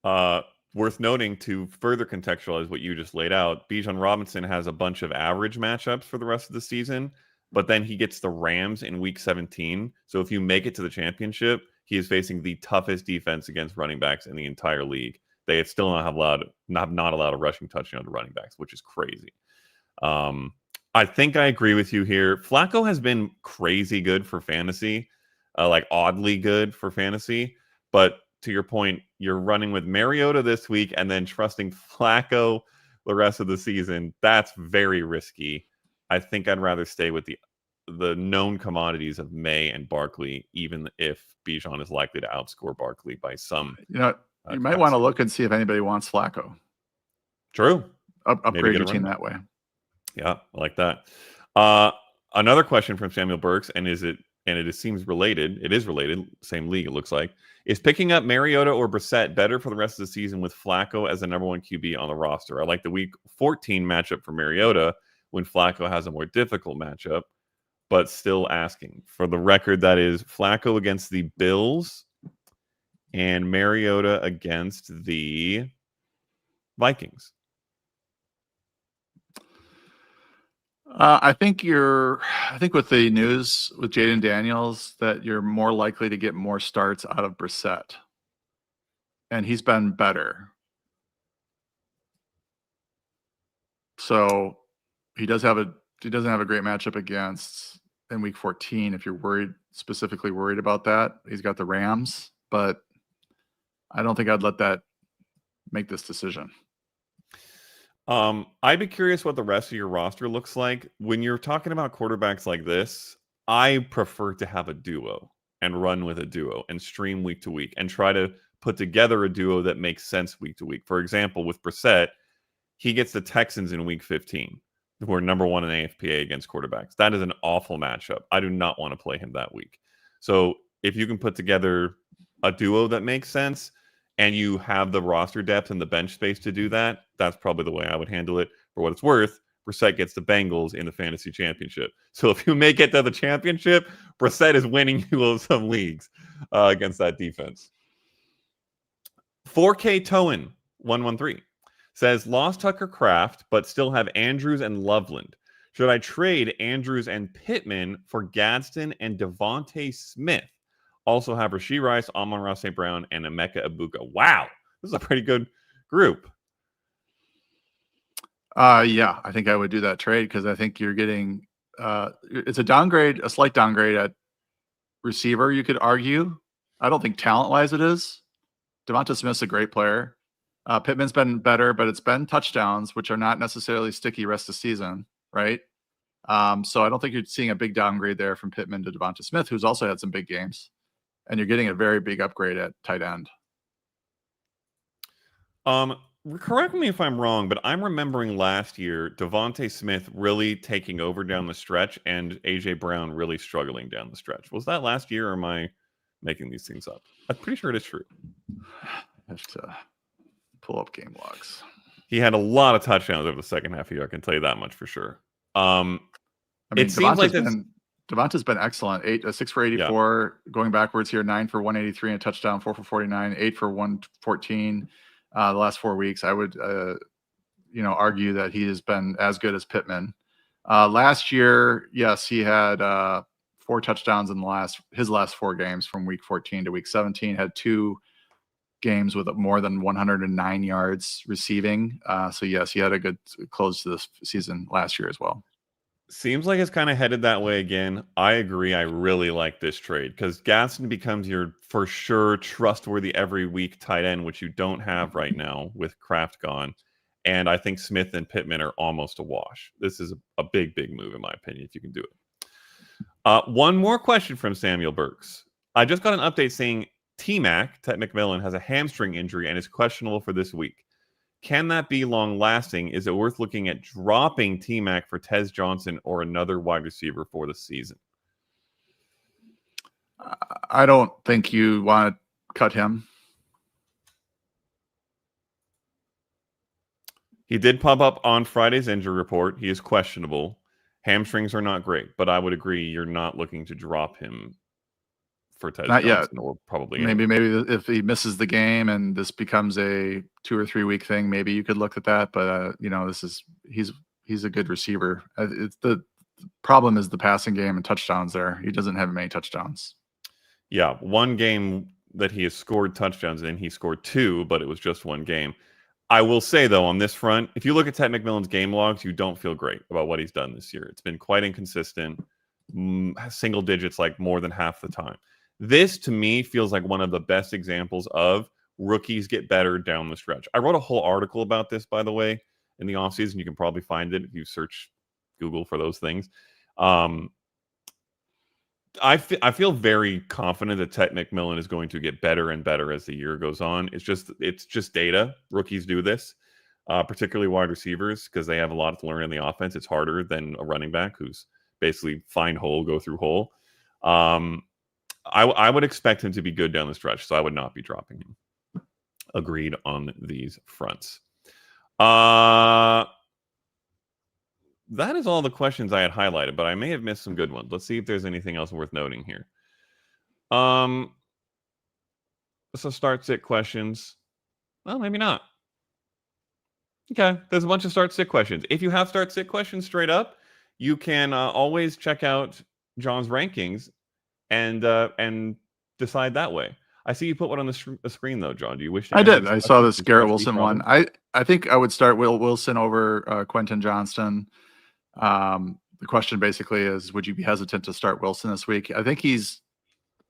Worth noting to further contextualize what you just laid out, Bijan Robinson has a bunch of average matchups for the rest of the season, but then he gets the Rams in week 17. So if you make it to the championship, he is facing the toughest defense against running backs in the entire league. They still not allowed a rushing touchdown to running backs, which is crazy. I think I agree with you here. Flacco has been crazy good for fantasy, like oddly good for fantasy. But to your point, you're running with Mariota this week and then trusting Flacco the rest of the season. That's very risky. I think I'd rather stay with the known commodities of May and Barkley, even if Bijan is likely to outscore Barkley by some. You might want to look and see if anybody wants Flacco. True. Upgrade your team that way. Yeah, I like that. Another question from Samuel Burks, it seems related. It is related. Same league, it looks like. Is picking up Mariota or Brissett better for the rest of the season with Flacco as the number 1 QB on the roster? I like the week 14 matchup for Mariota when Flacco has a more difficult matchup, but still asking. For the record, that is Flacco against the Bills and Mariota against the Vikings. I think with the news with Jaden Daniels that you're more likely to get more starts out of Brissett, and he's been better. So he doesn't have a great matchup against in week 14. If you're specifically worried about that, he's got the Rams, but I don't think I'd let that make this decision. I'd be curious what the rest of your roster looks like. When you're talking about quarterbacks like this, I prefer to have a duo and run with a duo and stream week to week and try to put together a duo that makes sense week to week. For example, with Brissett, he gets the Texans in week 15, who are number 1 in AFPA against quarterbacks. That is an awful matchup. I do not want to play him that week. So if you can put together a duo that makes sense, and you have the roster depth and the bench space to do that, that's probably the way I would handle it. For what it's worth, Brissett gets the Bengals in the fantasy championship. So if you make it to the championship, Brissett is winning you some leagues against that defense. 4K Toen 113 says, lost Tucker Kraft, but still have Andrews and Loveland. Should I trade Andrews and Pittman for Gadsden and Devontae Smith? Also have Rashee Rice, Amon-Ra St. Brown, and Emeka Ibuka. Wow, this is a pretty good group. Yeah, I think I would do that trade because I think you're getting it's a downgrade, a slight downgrade at receiver, you could argue. I don't think talent-wise it is. Devonta Smith's a great player. Pittman's been better, but it's been touchdowns, which are not necessarily sticky rest of season, right? So I don't think you're seeing a big downgrade there from Pittman to Devonta Smith, who's also had some big games. And you're getting a very big upgrade at tight end. Correct me if I'm wrong, but I'm remembering last year Devontae Smith really taking over down the stretch and AJ Brown really struggling down the stretch. Was that last year, or am I making these things up? I'm pretty sure it is true. I have to pull up game logs. He had a lot of touchdowns over the second half of the year. I can tell you that much for sure. I mean, it seems like Devonta's been excellent. 6 for 84, going backwards here, 9 for 183 and a touchdown, 4 for 49, 8 for 114. The last 4 weeks, I would, argue that he has been as good as Pittman. Last year, yes, he had 4 touchdowns in his last 4 games from week 14 to week 17. Had 2 games with more than 109 yards receiving. So yes, he had a good close to this season last year as well. Seems like it's kind of headed that way again. I agree. I really like this trade because Gadsden becomes your for sure trustworthy every week tight end, which you don't have right now with Kraft gone. And I think Smith and Pittman are almost a wash. This is a big, big move, in my opinion, if you can do it. One more question from Samuel Burks. I just got an update saying T-Mac, Ted McMillan, has a hamstring injury and is questionable for this week. Can that be long-lasting? Is it worth looking at dropping T-Mac for Tez Johnson or another wide receiver for the season? I don't think you want to cut him. He did pop up on Friday's injury report. He is questionable. Hamstrings are not great, but I would agree you're not looking to drop him for Tez Not Johnson yet. Or probably maybe if he misses the game and this becomes a 2 or 3 week thing, maybe you could look at that. But he's a good receiver. It's the problem is the passing game and touchdowns there. He doesn't have many touchdowns. Yeah, one game that he has scored touchdowns in, he scored 2, but it was just one game. I will say, though, on this front, if you look at Ted McMillan's game logs, you don't feel great about what he's done this year. It's been quite inconsistent, single digits like more than half the time. This, to me, feels like one of the best examples of rookies get better down the stretch. I wrote a whole article about this, by the way, in the offseason. You can probably find it if you search Google for those things. I feel very confident that Ted McMillan is going to get better and better as the year goes on. It's just data. Rookies do this, particularly wide receivers, because they have a lot to learn in the offense. It's harder than a running back who's basically find hole, go through hole. I would expect him to be good down the stretch, so I would not be dropping him. Agreed on these fronts. That is all the questions I had highlighted, but I may have missed some good ones. Let's see if there's anything else worth noting here. So start-sit questions. Well, maybe not. Okay, there's a bunch of start-sit questions. If you have start-sit questions straight up, you can always check out John's rankings and decide that way. I see you put one on the screen, though, John. Do you wish to? I did. I saw this Garrett Wilson one. I think I would start Will Wilson over Quentin Johnston. The question basically is, would you be hesitant to start Wilson this week? I think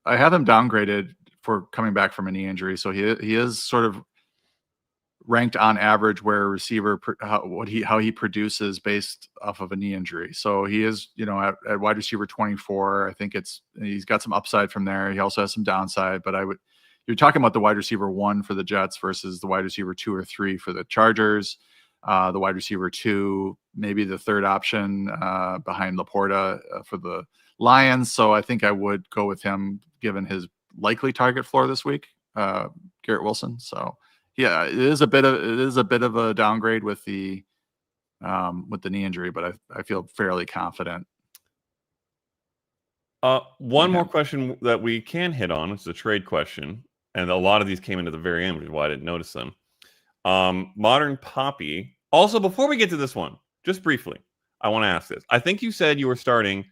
I have him downgraded for coming back from a knee injury. So he is sort of ranked on average where a receiver, how he produces based off of a knee injury. So he is, at wide receiver 24. I think he's got some upside from there. He also has some downside, but you're talking about the wide receiver 1 for the Jets versus the wide receiver 2 or 3 for the Chargers. The wide receiver 2, maybe the third option behind Laporta for the Lions. So I think I would go with him given his likely target floor this week, Garrett Wilson. So yeah, it is a bit of a downgrade with the knee injury, but I feel fairly confident. One more question that we can hit on. It's a trade question, and a lot of these came into the very end, which is why I didn't notice them. Modern Poppy. Also, before we get to this one, just briefly, I want to ask this. I think you said you were starting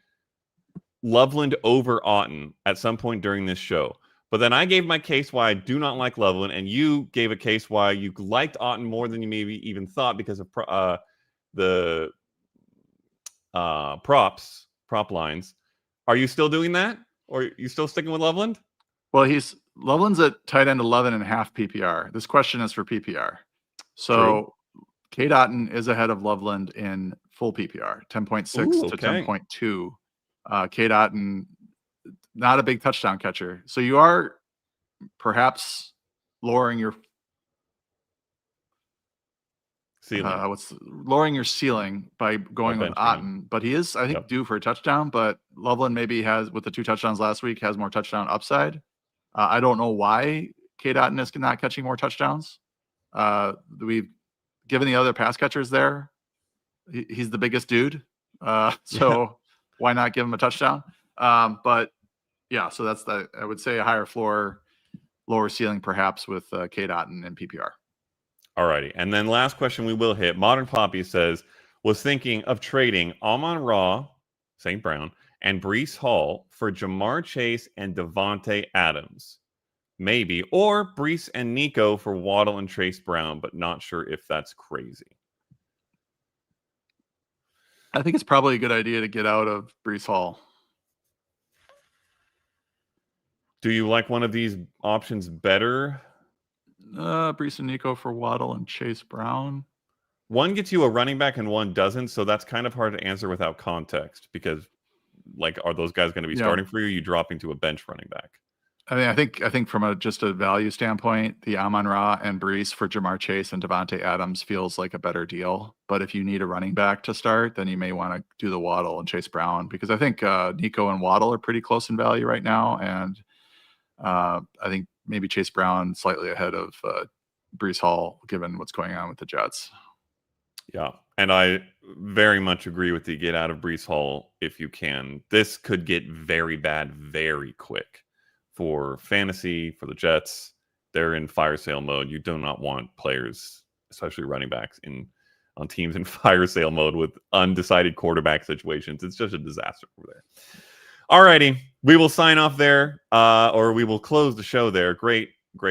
Loveland over Otten at some point during this show. But then I gave my case why I do not like Loveland, and you gave a case why you liked Otten more than you maybe even thought because of the prop lines. Are you still doing that? Or are you still sticking with Loveland? Well, Loveland's at tight end 11.5 PPR. This question is for PPR. So True. Cade Otton is ahead of Loveland in full PPR, 10.6 to 10.2. Cade Otton, not a big touchdown catcher. So you are perhaps lowering your ceiling by going with Otten, but he is, I think, due for a touchdown. But Loveland maybe has, with the 2 touchdowns last week, has more touchdown upside. I don't know why Cade Otton is not catching more touchdowns. We've given the other pass catchers there. He's the biggest dude. So why not give him a touchdown? But yeah, so that's I would say a higher floor, lower ceiling perhaps with Cade Otton and PPR. Alrighty. And then last question we will hit. Modern Poppy says, was thinking of trading Amon-Ra, St. Brown, and Breece Hall for Jamar Chase and Devontae Adams. Maybe. Or Breece and Nico for Waddle and Chase Brown, but not sure if that's crazy. I think it's probably a good idea to get out of Breece Hall. Do you like one of these options better? Breece and Nico for Waddle and Chase Brown. One gets you a running back and one doesn't, so that's kind of hard to answer without context because, like, are those guys going to be starting for you? Or are you dropping to a bench running back? I mean, I think from just a value standpoint, the Amon-Ra and Breece for Jamar Chase and Devontae Adams feels like a better deal. But if you need a running back to start, then you may want to do the Waddle and Chase Brown, because I think Nico and Waddle are pretty close in value right now, and I think maybe Chase Brown slightly ahead of Breece Hall, given what's going on with the Jets. Yeah, and I very much agree with the get out of Breece Hall if you can. This could get very bad very quick for fantasy, for the Jets. They're in fire sale mode. You do not want players, especially running backs, on teams in fire sale mode with undecided quarterback situations. It's just a disaster over there. Alrighty, we will sign off there, or we will close the show there. Great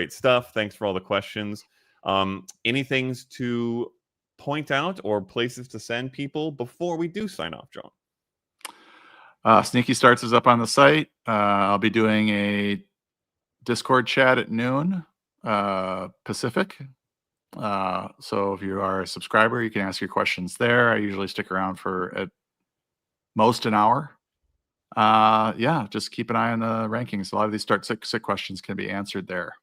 stuff. Thanks for all the questions. Any things to point out or places to send people before we do sign off, John? Sneaky Starts is up on the site. I'll be doing a Discord chat at noon Pacific. So if you are a subscriber, you can ask your questions there. I usually stick around for at most an hour. Yeah, just keep an eye on the rankings. A lot of these start sit questions can be answered there.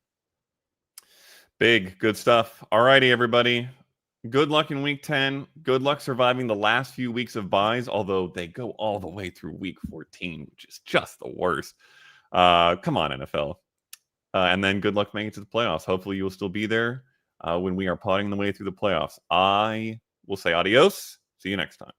Good stuff. All righty, everybody. Good luck in week 10. Good luck surviving the last few weeks of buys, although they go all the way through week 14, which is just the worst. Come on, NFL. And then good luck making it to the playoffs. Hopefully you will still be there when we are potting the way through the playoffs. I will say adios. See you next time.